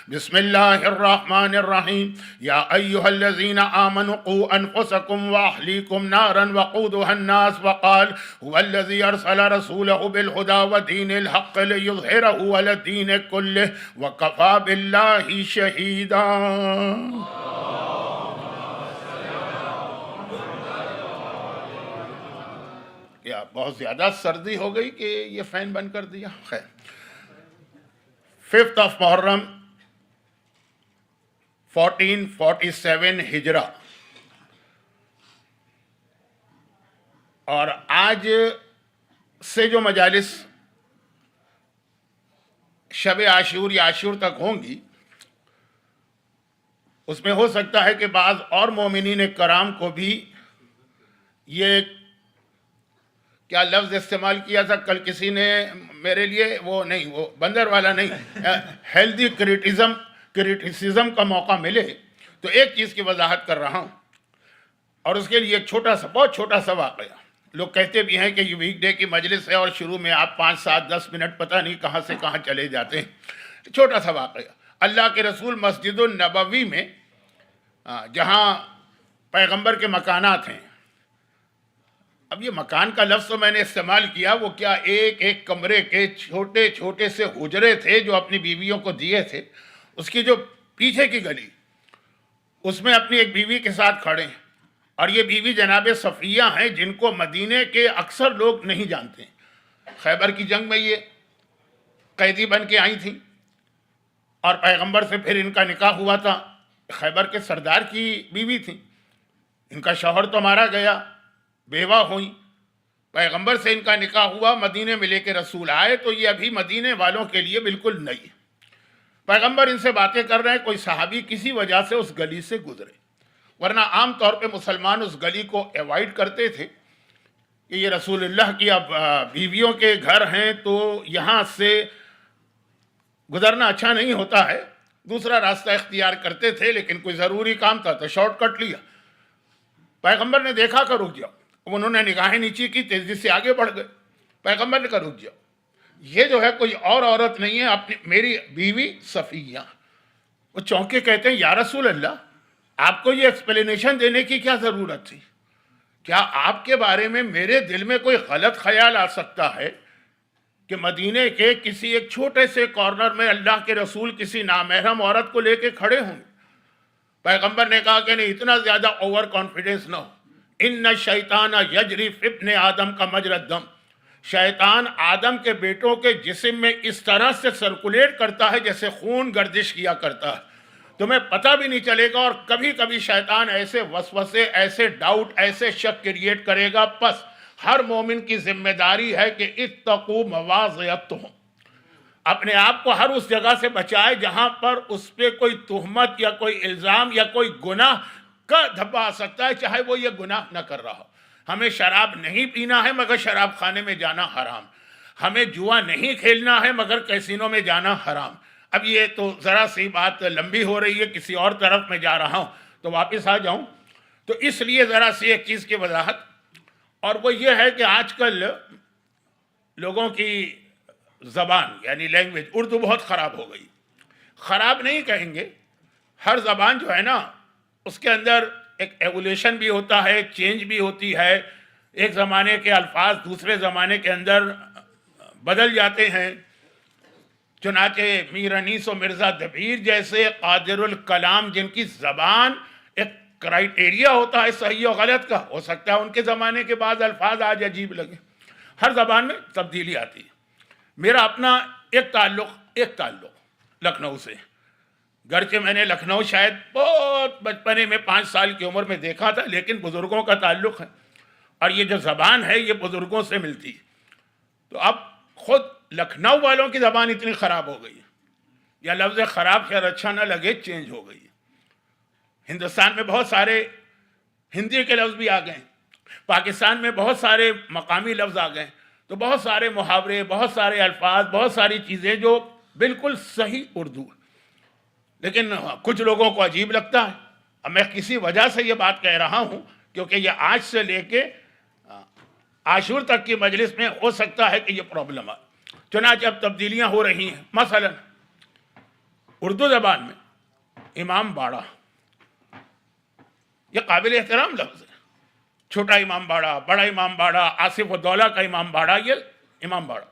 بسم اللہ الرحمن الرحیم یا ایہا الذین آمنوا قوا انفسکم واہلیکم نارا وقودها الناس وقال هو الذی ارسل رسوله بالہدی ودین الحق لیظہرہ علی الدین کلہ وکفی باللہ شہیدا۔ کیا بہت زیادہ سردی ہو گئی کہ یہ فین بند کر دیا؟ خیر، 5th of محرم 1447 ہجرہ، اور آج سے جو مجالس شب عاشور یا عاشور تک ہوں گی، اس میں ہو سکتا ہے کہ بعض اور مومنین کرام کو بھی یہ کیا لفظ استعمال کیا تھا کل کسی نے میرے لیے، وہ نہیں، وہ بندر والا نہیں، ہیلدی کریٹیسزم کا موقع ملے، تو ایک چیز کی وضاحت کر رہا ہوں، اور اس کے لیے ایک چھوٹا سا، بہت چھوٹا سا واقعہ۔ لوگ کہتے بھی ہیں کہ یہ ویک ڈے کی مجلس ہے اور شروع میں آپ 5 7 10 منٹ پتہ نہیں کہاں سے کہاں چلے جاتے ہیں۔ چھوٹا سا واقعہ، اللہ کے رسول مسجد النبوی میں جہاں پیغمبر کے مکانات ہیں، اب یہ مکان کا لفظ تو میں نے استعمال کیا، وہ کیا ایک ایک کمرے کے چھوٹے چھوٹے سے حجرے تھے جو اپنی بیویوں کو دیے تھے۔ اس کی جو پیچھے کی گلی، اس میں اپنی ایک بیوی کے ساتھ کھڑے ہیں، اور یہ بیوی جناب صفیہ ہیں جن کو مدینے کے اکثر لوگ نہیں جانتے ہیں۔ خیبر کی جنگ میں یہ قیدی بن کے آئی تھیں، اور پیغمبر سے پھر ان کا نکاح ہوا تھا۔ خیبر کے سردار کی بیوی تھیں، ان کا شوہر تو مارا گیا، بیوہ ہوئیں، پیغمبر سے ان کا نکاح ہوا، مدینے میں لے کے رسول آئے تو یہ ابھی مدینے والوں کے لیے بالکل نئی۔ پیغمبر ان سے باتیں کر رہے ہیں، کوئی صحابی کسی وجہ سے اس گلی سے گزرے، ورنہ عام طور پہ مسلمان اس گلی کو ایوائڈ کرتے تھے کہ یہ رسول اللہ کی اب بیویوں کے گھر ہیں تو یہاں سے گزرنا اچھا نہیں ہوتا ہے، دوسرا راستہ اختیار کرتے تھے، لیکن کوئی ضروری کام تھا تو شارٹ کٹ لیا۔ پیغمبر نے دیکھا کہ رک جاؤ، انہوں نے نگاہیں نیچی کی، تیزی سے آگے بڑھ گئے۔ پیغمبر نے کہا رک جاؤ، یہ جو ہے کوئی اور عورت نہیں ہے، اپنی میری بیوی صفیہ۔ وہ چونکے کہتے ہیں یا رسول اللہ، آپ کو یہ ایکسپلینیشن دینے کی کیا ضرورت تھی؟ کیا آپ کے بارے میں میرے دل میں کوئی غلط خیال آ سکتا ہے کہ مدینے کے کسی ایک چھوٹے سے کارنر میں اللہ کے رسول کسی نامحرم عورت کو لے کے کھڑے ہوں؟ پیغمبر نے کہا کہ نہیں، اتنا زیادہ اوور کانفیڈنس نہ ہو۔ ان الشیطان یجری فی ابن آدم کا مجری الدم، شیطان آدم کے بیٹوں کے جسم میں اس طرح سے سرکولیٹ کرتا ہے جیسے خون گردش کیا کرتا ہے، تمہیں پتہ بھی نہیں چلے گا، اور کبھی کبھی شیطان ایسے وسوسے، ایسے ڈاؤٹ، ایسے شک کریٹ کرے گا۔ پس ہر مومن کی ذمہ داری ہے کہ اتقوا مواضعتہم، اپنے آپ کو ہر اس جگہ سے بچائے جہاں پر اس پہ کوئی تہمت یا کوئی الزام یا کوئی گناہ کا دھبا آ سکتا ہے، چاہے وہ یہ گناہ نہ کر رہا ہو۔ ہمیں شراب نہیں پینا ہے مگر شراب خانے میں جانا حرام، ہمیں جوا نہیں کھیلنا ہے مگر کیسینو میں جانا حرام۔ اب یہ تو ذرا سی بات لمبی ہو رہی ہے، کسی اور طرف میں جا رہا ہوں تو واپس آ جاؤں، تو اس لیے ذرا سی ایک چیز کی وضاحت، اور وہ یہ ہے کہ آج کل لوگوں کی زبان یعنی لینگویج اردو بہت خراب ہو گئی۔ خراب نہیں کہیں گے، ہر زبان جو ہے نا اس کے اندر ایک ایولیشن بھی ہوتا ہے، چینج بھی ہوتی ہے، ایک زمانے کے الفاظ دوسرے زمانے کے اندر بدل جاتے ہیں۔ چنانچہ میر انیس و مرزا دبیر جیسے قادر الکلام جن کی زبان ایک کرائیٹیریا ہوتا ہے صحیح و غلط کا، ہو سکتا ہے ان کے زمانے کے بعد الفاظ آج عجیب لگے، ہر زبان میں تبدیلی آتی ہے۔ میرا اپنا ایک تعلق لکھنؤ سے، گرچہ میں نے لکھنؤ شاید بہت بچپنے میں 5 سال کی عمر میں دیکھا تھا، لیکن بزرگوں کا تعلق ہے، اور یہ جو زبان ہے یہ بزرگوں سے ملتی ہے۔ تو اب خود لکھنؤ والوں کی زبان اتنی خراب ہو گئی ہے، یا لفظ خراب خیر اچھا نہ لگے، چینج ہو گئی ہے۔ ہندوستان میں بہت سارے ہندی کے لفظ بھی آ گئے، پاکستان میں بہت سارے مقامی لفظ آ گئے، تو بہت سارے محاورے، بہت سارے الفاظ، بہت ساری چیزیں جو بالکل صحیح اردو ہے، لیکن کچھ لوگوں کو عجیب لگتا ہے۔ اب میں کسی وجہ سے یہ بات کہہ رہا ہوں کیونکہ یہ آج سے لے کے عاشور تک کی مجلس میں ہو سکتا ہے کہ یہ پرابلم آئے۔ چنانچہ اب تبدیلیاں ہو رہی ہیں، مثلا اردو زبان میں امام باڑہ یہ قابل احترام لفظ ہے. چھوٹا امام باڑہ، بڑا امام باڑہ، آصف الدولہ کا امام باڑہ، یہ امام باڑہ.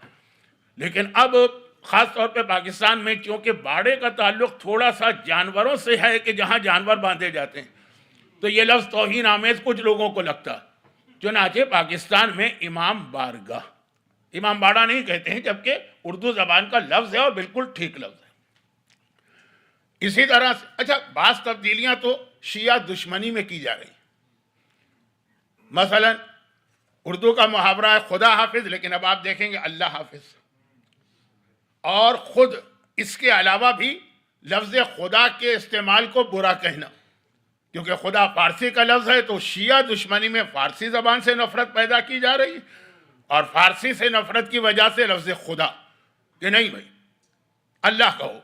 لیکن اب خاص طور پہ پاکستان میں چونکہ باڑے کا تعلق تھوڑا سا جانوروں سے ہے کہ جہاں جانور باندھے جاتے ہیں، تو یہ لفظ توہین آمیز کچھ لوگوں کو لگتا. چنانچہ پاکستان میں امام بارگاہ، امام باڑہ نہیں کہتے ہیں، جبکہ اردو زبان کا لفظ ہے اور بالکل ٹھیک لفظ ہے. اسی طرح سے اچھا بعض تبدیلیاں تو شیعہ دشمنی میں کی جا رہی. مثلا اردو کا محاورہ ہے خدا حافظ، لیکن اب آپ دیکھیں گے اللہ حافظ. اور خود اس کے علاوہ بھی لفظ خدا کے استعمال کو برا کہنا، کیونکہ خدا فارسی کا لفظ ہے تو شیعہ دشمنی میں فارسی زبان سے نفرت پیدا کی جا رہی ہے، اور فارسی سے نفرت کی وجہ سے لفظ خدا کہ نہیں بھائی اللہ کہو.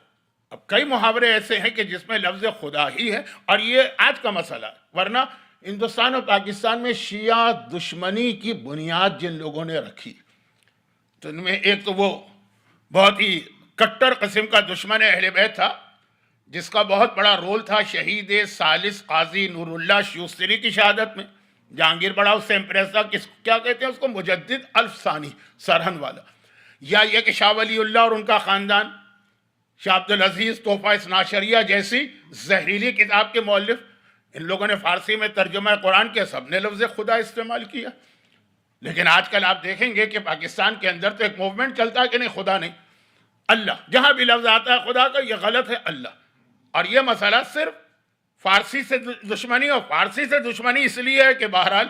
اب کئی محاورے ایسے ہیں کہ جس میں لفظ خدا ہی ہے، اور یہ آج کا مسئلہ ہے. ورنہ ہندوستان اور پاکستان میں شیعہ دشمنی کی بنیاد جن لوگوں نے رکھی تو ان میں ایک تو وہ بہت ہی کٹر قسم کا دشمن اہل بیت تھا، جس کا بہت بڑا رول تھا شہید ثالث قاضی نور اللہ شیوستری کی شہادت میں. جہانگیر بڑا اس سے امپریس تھا، کیا کہتے ہیں اس کو، مجدد الف ثانی سرہند والا. یا یہ کہ شاہ ولی اللہ اور ان کا خاندان، شاہ عبدالعزیز تحفہ اثناعشریہ جیسی زہریلی کتاب کے مؤلف، ان لوگوں نے فارسی میں ترجمہ قرآن کے سب نے لفظ خدا استعمال کیا. لیکن آج کل آپ دیکھیں گے کہ پاکستان کے اندر تو ایک موومنٹ چلتا ہے کہ نہیں خدا نہیں اللہ، جہاں بھی لفظ آتا ہے خدا کا یہ غلط ہے اللہ. اور یہ مسئلہ صرف فارسی سے دشمنی، اور فارسی سے دشمنی اس لیے ہے کہ بہرحال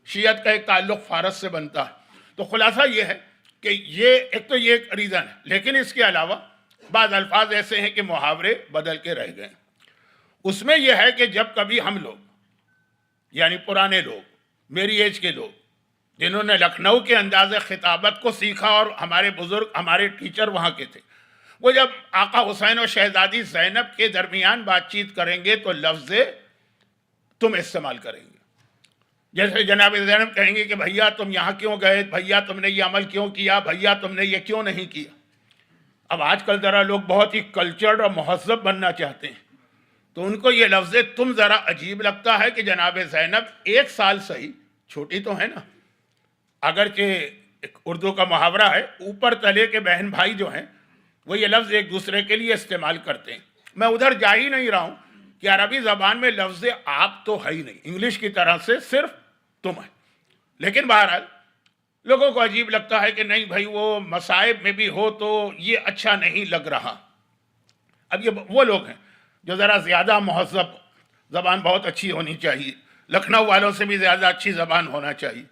شیعت کا ایک تعلق فارس سے بنتا ہے. تو خلاصہ یہ ہے کہ یہ ایک تو یہ ایک ریزن ہے، لیکن اس کے علاوہ بعض الفاظ ایسے ہیں کہ محاورے بدل کے رہ گئے. اس میں یہ ہے کہ جب کبھی ہم لوگ یعنی پرانے لوگ، میری ایج کے لوگ جنہوں نے لکھنؤ کے انداز خطابت کو سیکھا اور ہمارے بزرگ ہمارے ٹیچر وہاں کے تھے، وہ جب آقا حسین اور شہزادی زینب کے درمیان بات چیت کریں گے تو لفظ تم استعمال کریں گے. جیسے جناب زینب کہیں گے کہ بھیا تم یہاں کیوں گئے، بھیا تم نے یہ عمل کیوں کیا، بھیا تم نے یہ کیوں نہیں کیا. اب آج کل ذرا لوگ بہت ہی کلچرڈ اور مہذب بننا چاہتے ہیں، تو ان کو یہ لفظ تم ذرا عجیب لگتا ہے کہ جناب زینب 1 سال صحیح چھوٹی تو ہے نا. اگرچہ ایک اردو کا محاورہ ہے اوپر تلے کے بہن بھائی جو ہیں وہ یہ لفظ ایک دوسرے کے لیے استعمال کرتے ہیں. میں ادھر جا ہی نہیں رہا ہوں کہ عربی زبان میں لفظ آپ تو ہے ہی نہیں، انگلش کی طرح سے صرف تم ہے. لیکن بہرحال لوگوں کو عجیب لگتا ہے کہ نہیں بھائی وہ مصائب میں بھی ہو تو یہ اچھا نہیں لگ رہا. اب یہ وہ لوگ ہیں جو ذرا زیادہ مہذب، زبان بہت اچھی ہونی چاہیے، لکھنؤ والوں سے بھی زیادہ اچھی زبان ہونا چاہیے.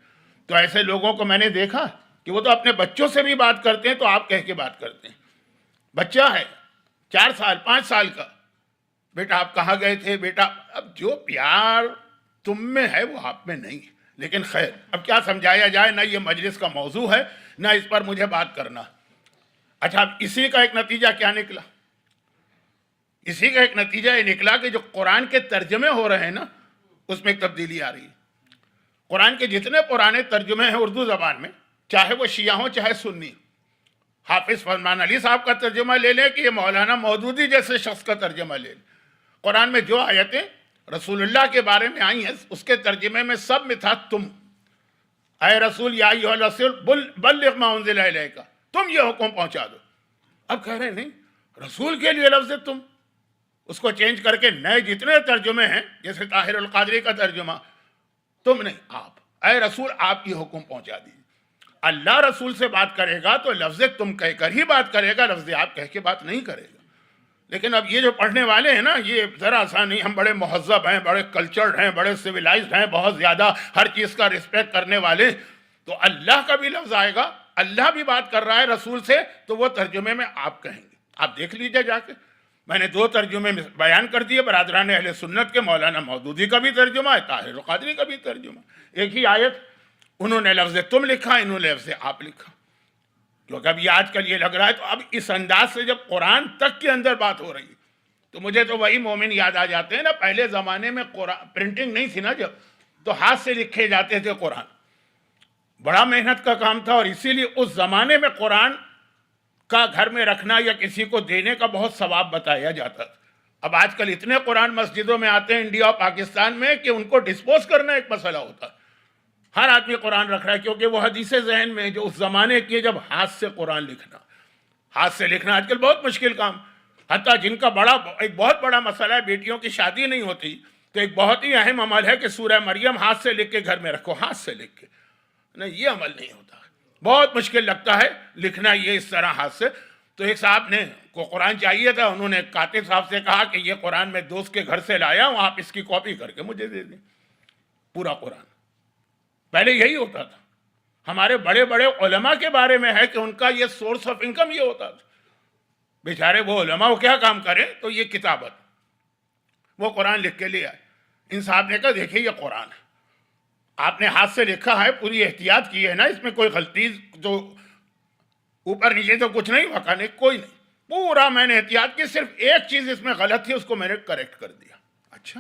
تو ایسے لوگوں کو میں نے دیکھا کہ وہ تو اپنے بچوں سے بھی بات کرتے ہیں تو آپ کہہ کے بات کرتے ہیں. بچہ ہے 4 سال 5 سال کا، بیٹا آپ کہاں گئے تھے بیٹا. اب جو پیار تم میں ہے وہ آپ میں نہیں. لیکن خیر اب کیا سمجھایا جائے، نہ یہ مجلس کا موضوع ہے نہ اس پر مجھے بات کرنا. اچھا اب اسی کا ایک نتیجہ کیا نکلا؟ اسی کا ایک نتیجہ یہ نکلا کہ جو قرآن کے ترجمے ہو رہے ہیں نا اس میں ایک تبدیلی آ رہی ہے. قرآن کے جتنے پرانے ترجمے ہیں اردو زبان میں، چاہے وہ شیعہ ہوں چاہے سنی، حافظ فرمان علی صاحب کا ترجمہ لے لیں کہ یہ مولانا مودودی جیسے شخص کا ترجمہ لے لیں، قرآن میں جو آیتیں رسول اللہ کے بارے میں آئی ہیں اس کے ترجمے میں سب میں تھا تم. اے رسول یا ایھا الرسول بلغ ما انزل الیک، تم یہ حکم پہنچا دو. اب کہہ رہے ہیں نہیں رسول کے لیے لفظ تم، اس کو چینج کر کے نئے جتنے ترجمے ہیں جیسے طاہر القادری کا ترجمہ، تم نہیں آپ، اے رسول آپ یہ حکم پہنچا دیجیے. اللہ رسول سے بات کرے گا تو لفظ تم کہہ کر ہی بات کرے گا، لفظ آپ کہہ کے بات نہیں کرے گا. لیکن اب یہ جو پڑھنے والے ہیں نا یہ ذرا سا نہیں، ہم بڑے مہذب ہیں، بڑے کلچرڈ ہیں، بڑے سویلائزڈ ہیں، بہت زیادہ ہر چیز کا رسپیکٹ کرنے والے، تو اللہ کا بھی لفظ آئے گا، اللہ بھی بات کر رہا ہے رسول سے تو وہ ترجمے میں آپ کہیں گے. آپ دیکھ لیجئے جا کے، میں نے 2 ترجمے بیان کر دیے برادران اہل سنت کے. مولانا مودودی کا بھی ترجمہ ہے، طاہر القادری کا بھی ترجمہ. ایک ہی آیت، انہوں نے لفظ تم لکھا، انہوں نے لفظ آپ لکھا. کیونکہ اب یہ آج کل یہ لگ رہا ہے تو اب اس انداز سے جب قرآن تک کے اندر بات ہو رہی ہے تو مجھے تو وہی مومن یاد آ جاتے ہیں نا. پہلے زمانے میں قرآن پرنٹنگ نہیں تھی نا جب، تو ہاتھ سے لکھے جاتے تھے قرآن، بڑا محنت کا کام تھا. اور اسی لیے اس زمانے میں قرآن کا گھر میں رکھنا یا کسی کو دینے کا بہت ثواب بتایا جاتا تھا۔ اب آج کل اتنے قرآن مسجدوں میں آتے ہیں انڈیا اور پاکستان میں کہ ان کو ڈسپوز کرنا ایک مسئلہ ہوتا ہے۔ ہر آدمی قرآن رکھ رہا ہے کیونکہ وہ حدیث ذہن میں جو اس زمانے کی ہے جب ہاتھ سے قرآن لکھنا، ہاتھ سے لکھنا آج کل بہت مشکل کام، حتیٰ جن کا ایک بہت بڑا مسئلہ ہے بیٹیوں کی شادی نہیں ہوتی، تو ایک بہت ہی اہم عمل ہے کہ سورہ مریم ہاتھ سے لکھ کے گھر میں رکھو، ہاتھ سے لکھ کے، نہیں یہ عمل نہیں ہوتا، بہت مشکل لگتا ہے لکھنا یہ اس طرح ہاتھ سے۔ تو ایک صاحب نے کو قرآن چاہیے تھا، انہوں نے کاتب صاحب سے کہا کہ یہ قرآن میں دوست کے گھر سے لایا ہوں، آپ اس کی کاپی کر کے مجھے دے دیں، پورا قرآن۔ پہلے یہی ہوتا تھا، ہمارے بڑے بڑے علماء کے بارے میں ہے کہ ان کا یہ سورس آف انکم یہ ہوتا تھا، بیچارے وہ علماء وہ کیا کام کریں، تو یہ کتابت وہ قرآن لکھ کے لے آئے۔ ان صاحب نے کہا دیکھیں یہ قرآن ہے، آپ نے ہاتھ سے لکھا ہے، پوری احتیاط کی ہے نا، اس میں کوئی غلطی جو اوپر نیچے تو کچھ نہیں وقع نہیں، کوئی نہیں، پورا میں نے احتیاط کی، صرف ایک چیز اس میں غلط تھی اس کو میں نے کریکٹ کر دیا۔ اچھا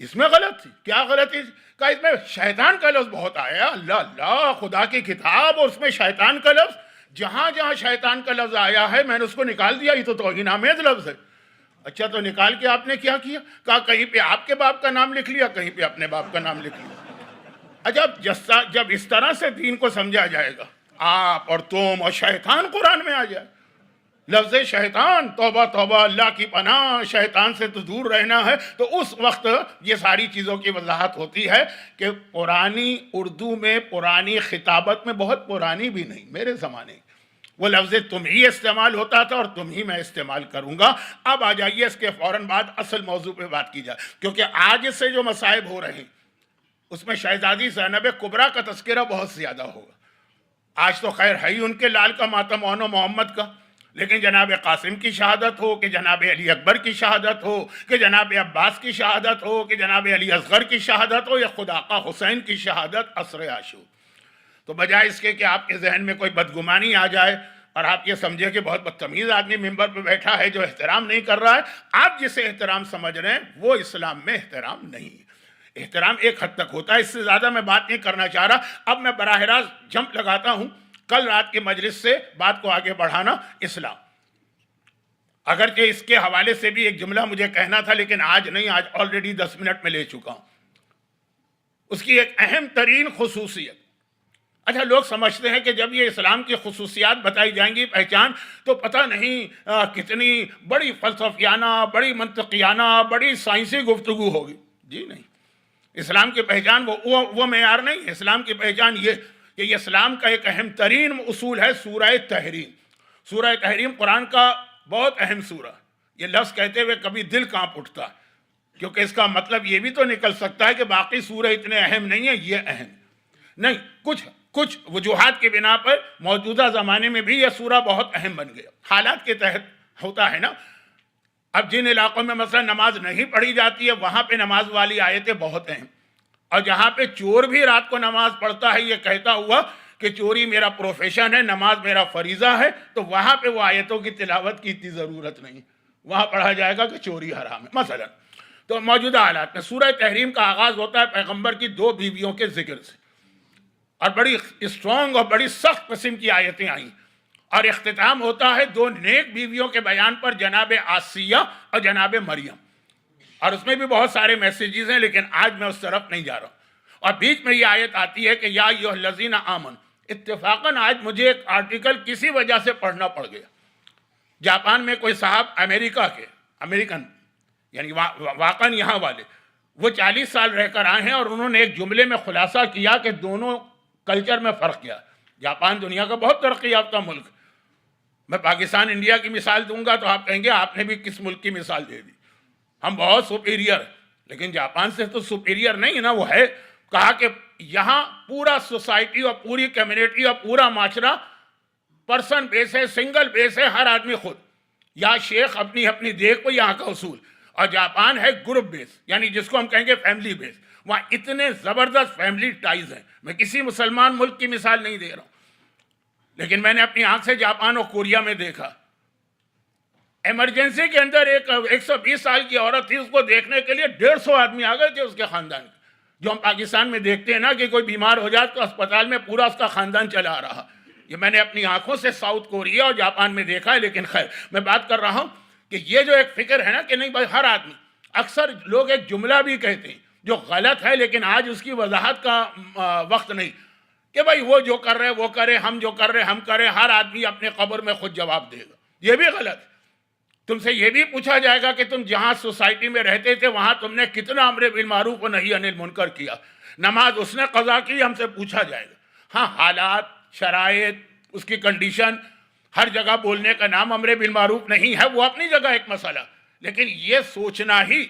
اس میں غلط تھی، کیا غلط تھی؟ کہا اس میں شیطان کا لفظ بہت آیا۔ اللہ اللہ، خدا کی کتاب اور اس میں شیطان کا لفظ، جہاں جہاں شیطان کا لفظ آیا ہے میں نے اس کو نکال دیا، یہ تو توہین آمیز لفظ ہے۔ اچھا تو نکال کے آپ نے کیا کیا؟ کہا کہیں پہ آپ کے باپ کا نام لکھ لیا، کہیں پہ اپنے باپ کا نام لکھ لیا۔ جب اس طرح سے دین کو سمجھا جائے گا، آپ اور تم اور شیطان قرآن میں آ جائے، لفظ شیطان، توبہ توبہ، اللہ کی پناہ، شیطان سے تو دور رہنا ہے، تو اس وقت یہ ساری چیزوں کی وضاحت ہوتی ہے کہ پرانی اردو میں، پرانی خطابت میں، بہت پرانی بھی نہیں، میرے زمانے وہ لفظ تم ہی استعمال ہوتا تھا اور تم ہی میں استعمال کروں گا۔ اب آ جائیے اس کے فوراً بعد اصل موضوع پہ بات کی جائے، کیونکہ آج سے جو مصائب ہو رہے ہیں اس میں شہزادی زینب کبریٰ کا تذکرہ بہت زیادہ ہوگا۔ آج تو خیر ہے ہی ان کے لال کا ماتم اون محمد کا، لیکن جناب قاسم کی شہادت ہو، کہ جناب علی اکبر کی شہادت ہو، کہ جناب عباس کی شہادت ہو، کہ جناب علی اصغر کی شہادت ہو، یا خود آقا حسین کی شہادت عصر عاشور، تو بجائے اس کے کہ آپ کے ذہن میں کوئی بدگمانی آ جائے اور آپ یہ سمجھے کہ بہت بدتمیز آدمی ممبر پہ بیٹھا ہے جو احترام نہیں کر رہا ہے، آپ جسے احترام سمجھ رہے ہیں وہ اسلام میں احترام نہیں ہے۔ احترام ایک حد تک ہوتا ہے، اس سے زیادہ میں بات نہیں کرنا چاہ رہا۔ اب میں براہ راست جمپ لگاتا ہوں کل رات کی مجلس سے بات کو آگے بڑھانا، اسلام، اگرچہ اس کے حوالے سے بھی ایک جملہ مجھے کہنا تھا لیکن آج نہیں، آج آلریڈی 10 منٹ میں لے چکا ہوں۔ اس کی ایک اہم ترین خصوصیت، اچھا لوگ سمجھتے ہیں کہ جب یہ اسلام کی خصوصیات بتائی جائیں گی، پہچان، تو پتہ نہیں کتنی بڑی فلسفیانہ، بڑی منطقیانہ، بڑی سائنسی گفتگو ہوگی۔ جی نہیں، اسلام کی پہچان وہ معیار نہیں ہے۔ اسلام کی پہچان یہ کہ یہ اسلام کا ایک اہم ترین اصول ہے سورہ تحریم۔ سورہ تحریم قرآن کا بہت اہم سورہ، یہ لفظ کہتے ہوئے کبھی دل کانپ اٹھتا ہے، کیونکہ اس کا مطلب یہ بھی تو نکل سکتا ہے کہ باقی سورہ اتنے اہم نہیں ہیں، یہ اہم نہیں، کچھ وجوہات کی بنا پر موجودہ زمانے میں بھی یہ سورہ بہت اہم بن گیا، حالات کے تحت ہوتا ہے نا۔ اب جن علاقوں میں مثلا نماز نہیں پڑھی جاتی ہے وہاں پہ نماز والی آیتیں بہت اہم، اور جہاں پہ چور بھی رات کو نماز پڑھتا ہے یہ کہتا ہوا کہ چوری میرا پروفیشن ہے، نماز میرا فریضہ ہے، تو وہاں پہ وہ آیتوں کی تلاوت کی اتنی ضرورت نہیں، وہاں پڑھا جائے گا کہ چوری حرام ہے مثلا۔ تو موجودہ حالات میں سورہ تحریم کا آغاز ہوتا ہے پیغمبر کی 2 بیویوں کے ذکر سے، اور بڑی اسٹرانگ اور بڑی سخت قسم کی آیتیں آئیں، اور اختتام ہوتا ہے 2 نیک بیویوں کے بیان پر، جناب آسیہ اور جناب مریم، اور اس میں بھی بہت سارے میسیجز ہیں لیکن آج میں اس طرف نہیں جا رہا ہوں۔ اور بیچ میں یہ آیت آتی ہے کہ یا ایھا الذین آمنوا، اتفاقاً آج مجھے ایک آرٹیکل کسی وجہ سے پڑھنا پڑ گیا، جاپان میں کوئی صاحب امریکن یعنی واقعاً یہاں والے، وہ 40 سال رہ کر آئے ہیں، اور انہوں نے ایک جملے میں خلاصہ کیا کہ دونوں کلچر میں فرق کیا۔ جاپان دنیا کا بہت ترقی یافتہ ملک، میں پاکستان انڈیا کی مثال دوں گا تو آپ کہیں گے آپ نے بھی کس ملک کی مثال دے دی، ہم بہت سپیریئر، لیکن جاپان سے تو سپیریئر نہیں ہے نا، وہ ہے کہا کہ یہاں پورا سوسائٹی اور پوری کمیونٹی اور پورا معاشرہ پرسن بیس ہے، سنگل بیس ہے، ہر آدمی خود، یا شیخ اپنی اپنی دیکھ کو، یہاں کا اصول۔ اور جاپان ہے گروپ بیس، یعنی جس کو ہم کہیں گے فیملی بیس، وہاں اتنے زبردست فیملی ٹائز ہیں۔ میں کسی مسلمان ملک کی مثال نہیں دے رہا ہوں، لیکن میں نے اپنی آنکھ سے جاپان اور کوریا میں دیکھا، ایمرجنسی کے اندر ایک 120 سال کی عورت تھی، اس کو دیکھنے کے لیے 150 آدمی آ گئے تھے اس کے خاندان کے، جو ہم پاکستان میں دیکھتے ہیں نا کہ کوئی بیمار ہو جائے تو اسپتال میں پورا اس کا خاندان چلا آ رہا، یہ میں نے اپنی آنکھوں سے ساؤتھ کوریا اور جاپان میں دیکھا ہے، لیکن خیر میں بات کر رہا ہوں کہ یہ جو ایک فکر ہے نا کہ نہیں بھائی ہر آدمی، اکثر لوگ ایک جملہ بھی کہتے ہیں جو غلط ہے لیکن آج اس کی وضاحت کا وقت نہیں، کہ بھائی وہ جو کر رہے وہ کرے، ہم جو کر رہے ہم کریں، ہر آدمی اپنے قبر میں خود جواب دے گا. یہ بھی غلط ہے. تم سے یہ بھی پوچھا جائے گا کہ تم جہاں سوسائٹی میں رہتے تھے وہاں تم نے کتنا امر بالمعروف و نہی عن المنکر کیا. نماز اس نے قضا کی، ہم سے پوچھا جائے گا. ہاں حالات، شرائط، اس کی کنڈیشن، ہر جگہ بولنے کا نام امر بالمعروف نہیں ہے، وہ اپنی جگہ ایک مسئلہ. لیکن یہ سوچنا ہی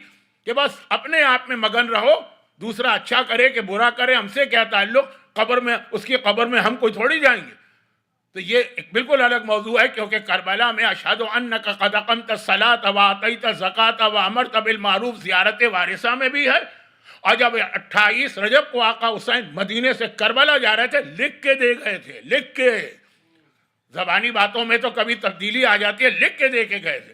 کہ بس اپنے آپ میں مگن رہو، دوسرا اچھا کرے کہ برا کرے، ہم سے کیا تعلق، قبر میں اس کی قبر میں ہم کوئی تھوڑی جائیں گے. تو یہ ایک بالکل الگ موضوع ہے، کیونکہ کربلا میں اشہد انک قد اقمت الصلاۃ وآتیت الزکاۃ وامرت بالمعروف زیارت وارثہ میں بھی ہے. اور جب 28 رجب کو آقا حسین مدینے سے کربلا جا رہے تھے لکھ کے دے گئے تھے، لکھ کے. زبانی باتوں میں تو کبھی تبدیلی آ جاتی ہے، لکھ کے دے کے گئے تھے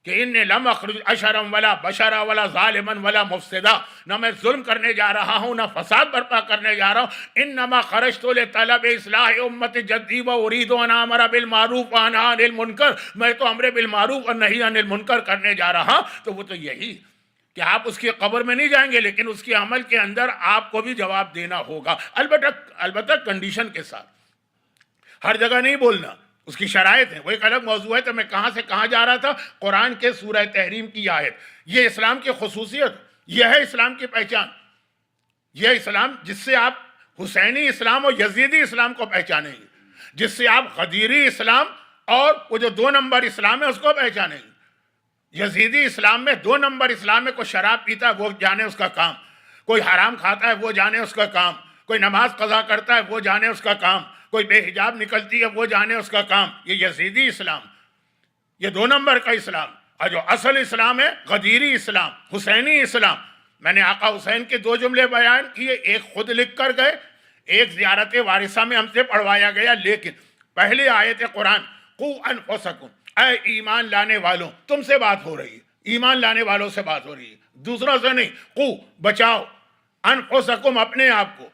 کہ ان لم اخرج اشرم ولا بشرا ولا ظالما ولا مفسدا، نہ میں ظلم کرنے جا رہا ہوں نہ فساد برپا کرنے جا رہا ہوں. انما خرجت لطلب اصلاح امت جدی واريد ان امر بالمعروف وانهى عن المنکر، میں تو امر بالمعروف اور نہی عن المنکر کرنے جا رہا. تو وہ تو یہی کہ آپ اس کی قبر میں نہیں جائیں گے لیکن اس کے عمل کے اندر آپ کو بھی جواب دینا ہوگا، البتہ کنڈیشن کے ساتھ. ہر جگہ نہیں بولنا، اس کی شرائط ہے، وہ ایک الگ موضوع ہے. تو میں کہاں سے کہاں جا رہا تھا؟ قرآن کے سورہ تحریم کی آیت. یہ اسلام کی خصوصیت، یہ ہے اسلام کی پہچان. یہ اسلام جس سے آپ حسینی اسلام اور یزیدی اسلام کو پہچانیں گے، جس سے آپ غدیری اسلام اور وہ جو 2 نمبر اسلام ہے اس کو پہچانیں گے. یزیدی اسلام میں 2 نمبر اسلام میں کوئی شراب پیتا ہے وہ جانے اس کا کام، کوئی حرام کھاتا ہے وہ جانے اس کا کام، کوئی نماز قضا کرتا ہے وہ جانے اس کا کام، کوئی بے حجاب نکلتی ہے وہ جانے اس کا کام. یہ یزیدی اسلام، یہ 2 نمبر کا اسلام. اور جو اصل اسلام ہے غدیری اسلام، حسینی اسلام. میں نے آقا حسین کے 2 جملے بیان کیے، ایک خود لکھ کر گئے، ایک زیارت وارثہ میں ہم سے پڑھوایا گیا. لیکن پہلی آیت قرآن قوا انفسکم، اے ایمان لانے والوں، تم سے بات ہو رہی ہے، ایمان لانے والوں سے بات ہو رہی ہے، دوسروں سے نہیں. قو بچاؤ، انفسکم اپنے آپ کو.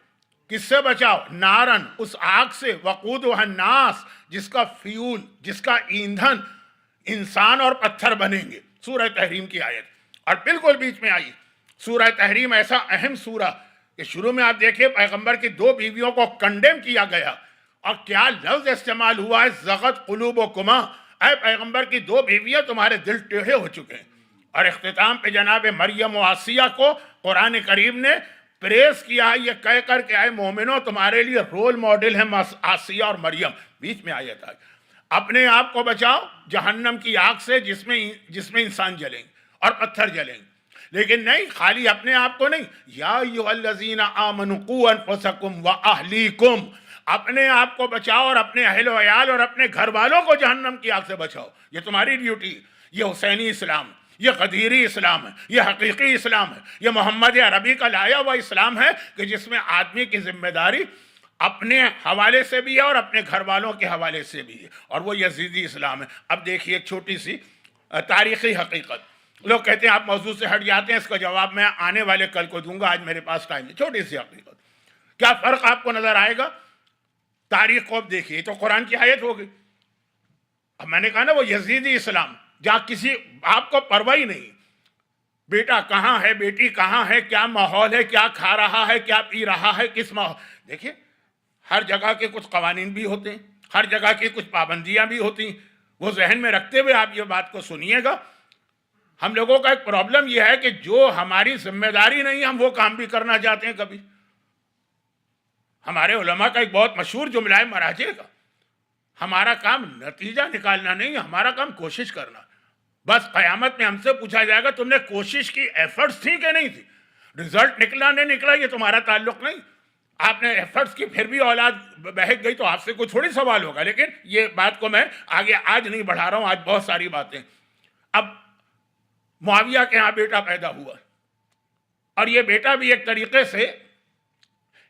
کس سے بچاؤ؟ نارن، اس آگ سے، وقودها الناس، جس کا فیول، جس کا ایندھن انسان اور پتھر بنیں گے. سورہ تحریم کی آیت. اور بالکل بیچ میں آئی سورہ تحریم، ایسا اہم سورہ کہ شروع میں آپ دیکھیں پیغمبر کی 2 بیویوں کو کنڈیم کیا گیا اور کیا لفظ استعمال ہوا ہے، زغت قلوبکما، اے پیغمبر کی 2 بیویاں تمہارے دل ٹیڑھے ہو چکے ہیں. اور اختتام پہ جناب مریم و آسیہ کو قرآن کریم نے پریس کیا ہے یہ کہہ کر کہ اے مومنوں تمہارے لیے رول ماڈل ہیں آسیہ اور مریم. بیچ میں آیت آئی اپنے آپ کو بچاؤ جہنم کی آگ سے جس میں انسان جلیں گے اور پتھر جلیں گے. لیکن نہیں، خالی اپنے آپ کو نہیں، یا ایھا الذین آمنوا قوا انفسکم واہلیکم، اپنے آپ کو بچاؤ اور اپنے اہل و عیال اور اپنے گھر والوں کو جہنم کی آگ سے بچاؤ. یہ تمہاری ڈیوٹی. یہ حسینی اسلام، یہ غدیری اسلام ہے، یہ حقیقی اسلام ہے، یہ محمد عربی کا لایا ہوا اسلام ہے کہ جس میں آدمی کی ذمہ داری اپنے حوالے سے بھی ہے اور اپنے گھر والوں کے حوالے سے بھی ہے. اور وہ یزیدی اسلام ہے. اب دیکھیے ایک چھوٹی سی تاریخی حقیقت. لوگ کہتے ہیں آپ موضوع سے ہٹ جاتے ہیں، اس کا جواب میں آنے والے کل کو دوں گا، آج میرے پاس ٹائم نہیں. چھوٹی سی حقیقت، کیا فرق آپ کو نظر آئے گا؟ تاریخ کو اب دیکھیے، تو قرآن کی آیت ہوگی. اب میں نے کہا نا وہ یزیدی اسلام جہاں کسی آپ کو پرواہ ہی نہیں، بیٹا کہاں ہے، بیٹی کہاں ہے، کیا ماحول ہے، کیا کھا رہا ہے، کیا پی رہا ہے، کس ماحول. دیکھیے ہر جگہ کے کچھ قوانین بھی ہوتے ہیں، ہر جگہ کی کچھ پابندیاں بھی ہوتی ہیں. وہ ذہن میں رکھتے ہوئے آپ یہ بات کو سنیے گا. ہم لوگوں کا ایک پرابلم یہ ہے کہ جو ہماری ذمہ داری نہیں ہم وہ کام بھی کرنا چاہتے ہیں. کبھی ہمارے علماء کا ایک بہت مشہور جملہ ہے مراجع کا، ہمارا کام نتیجہ نکالنا نہیں، ہمارا کام کوشش کرنا. بس قیامت میں ہم سے پوچھا جائے گا تم نے کوشش کی، ایفرٹس تھی کہ نہیں تھی، رزلٹ نکلا نہیں نکلا یہ تمہارا تعلق نہیں. آپ نے ایفرٹس کی پھر بھی اولاد بہک گئی تو آپ سے کوئی تھوڑی سوال ہوگا. لیکن یہ بات کو میں آگے آج نہیں بڑھا رہا ہوں، آج بہت ساری باتیں. اب معاویہ کے ہاں بیٹا پیدا ہوا اور یہ بیٹا بھی ایک طریقے سے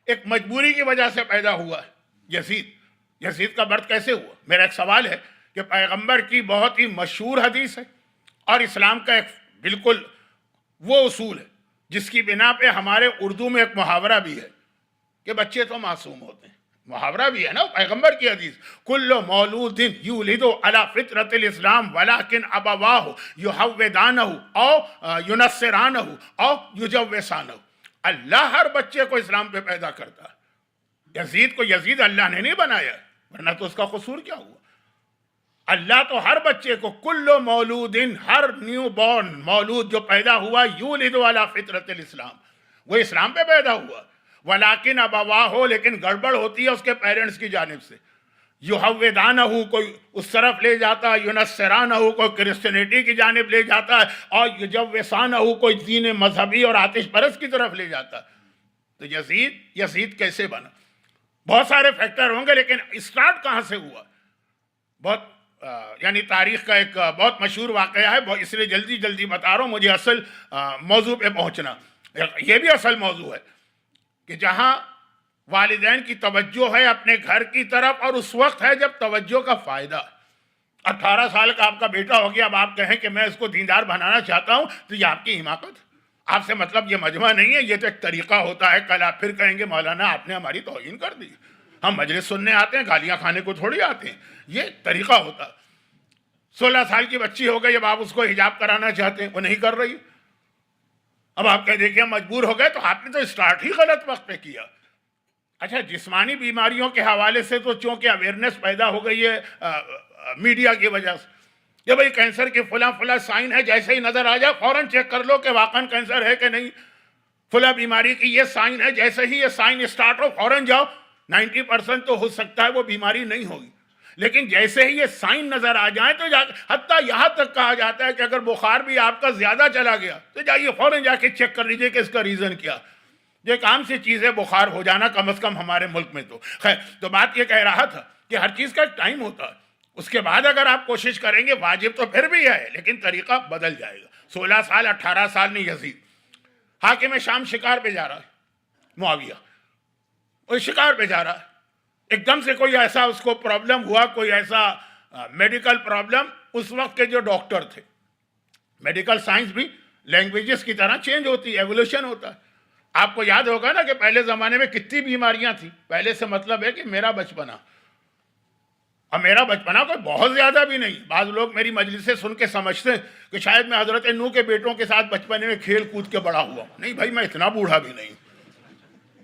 ایک مجبوری کی وجہ سے پیدا ہوا ہے. یزید کا برت کیسے ہوا؟ میرا ایک سوال ہے کہ پیغمبر کی بہت ہی مشہور حدیث ہے اور اسلام کا ایک بالکل وہ اصول ہے جس کی بنا پہ ہمارے اردو میں ایک محاورہ بھی ہے کہ بچے تو معصوم ہوتے ہیں. محاورہ بھی ہے نا پیغمبر کی حدیث، کل مولود یولد علی فطرت الاسلام ولکن ابواہ یحودانہ او ینصرانہ او یجوسانہ. اللہ ہر بچے کو اسلام پہ پیدا کرتا ہے. یزید کو یزید اللہ نے نہیں بنایا، ورنہ تو اس کا قصور کیا ہوا؟ اللہ تو ہر بچے کو، کل مولود، ہر نیو بورن مولود جو پیدا ہوا، یولد علی فطرت الاسلام، وہ اسلام پہ پیدا ہوا. ولیکن ابواہ، لیکن گڑبڑ ہوتی ہے اس کے پیرنٹس کی جانب سے. یحودانہ، کوئی اس طرف لے جاتا ہے، ینصرانہ، کوئی کرسچینٹی کی جانب لے جاتا ہے، اور یجوسانہ، کوئی دین مذہبی اور آتش پرست کی طرف لے جاتا ہے. تو یزید کیسے بنا؟ بہت سارے فیکٹر ہوں گے، لیکن اسٹارٹ کہاں سے ہوا؟ بہت یعنی تاریخ کا ایک بہت مشہور واقعہ ہے، اس لیے جلدی بتا رہا ہوں، مجھے اصل موضوع پہ پہنچنا. یہ بھی اصل موضوع ہے کہ جہاں والدین کی توجہ ہے اپنے گھر کی طرف، اور اس وقت ہے جب توجہ کا فائدہ. 18 سال کا آپ کا بیٹا ہو گیا، اب آپ کہیں کہ میں اس کو دیندار بنانا چاہتا ہوں، تو یہ آپ کی حماقت. آپ سے مطلب یہ مجمع نہیں ہے، یہ تو ایک طریقہ ہوتا ہے. کل آپ پھر کہیں گے مولانا آپ نے ہماری توہین کر دی، ہم مجلس سننے آتے ہیں، گالیاں کھانے کو تھوڑی آتے ہیں. یہ طریقہ ہوتا. 16 سال کی بچی ہو گئی، اب آپ اس کو حجاب کرانا چاہتے ہیں، وہ نہیں کر رہی. اب آپ کہہ دیکھیں مجبور ہو گئے، تو آپ نے تو اسٹارٹ ہی غلط وقت پہ کیا. اچھا، جسمانی بیماریوں کے حوالے سے تو چونکہ اویئرنیس پیدا ہو گئی ہے میڈیا کی وجہ سے، کہ بھئی کینسر کے فلاں سائن ہے، جیسے ہی نظر آ جائے فوراً چیک کر لو کہ واقعاً کینسر ہے کہ نہیں. فلاں بیماری کی یہ سائن ہے، جیسے ہی یہ سائن اسٹارٹ ہو فوراً جاؤ. 90% تو ہو سکتا ہے وہ بیماری نہیں ہوگی، لیکن جیسے ہی یہ سائن نظر آ جائیں تو حتیٰ یہاں تک کہا جاتا ہے کہ اگر بخار بھی آپ کا زیادہ چلا گیا تو جائیے فوراً جا کے چیک کر لیجئے کہ اس کا ریزن کیا. یہ ایک عام سی چیز ہے بخار ہو جانا، کم از کم ہمارے ملک میں. تو خیر، تو بات یہ کہہ رہا تھا کہ ہر چیز کا ایک ٹائم ہوتا ہے. اس کے بعد اگر آپ کوشش کریں گے، واجب تو پھر بھی ہے لیکن طریقہ بدل جائے گا. 16 سال 18 سال نہیں، یزید حاکم شام شکار پہ جا رہا ہے، معاویہ وہ شکار پہ جا رہا ہے. ایک دم سے کوئی ایسا اس کو پرابلم ہوا، کوئی ایسا میڈیکل پرابلم. اس وقت کے جو ڈاکٹر تھے، میڈیکل سائنس بھی لینگویجز کی طرح چینج ہوتی ہے، ایولیوشن ہوتا ہے. آپ کو یاد ہوگا نا کہ پہلے زمانے میں کتنی بیماریاں تھیں. پہلے سے مطلب ہے کہ میرا بچپنا، اور میرا بچپنا کوئی بہت زیادہ بھی نہیں. بعض لوگ میری مجلس سے سن کے سمجھتے ہیں کہ شاید میں حضرت نوح کے بیٹوں کے ساتھ بچپنے میں کھیل کود کے بڑا ہوا. نہیں بھائی، میں اتنا بوڑھا بھی نہیں.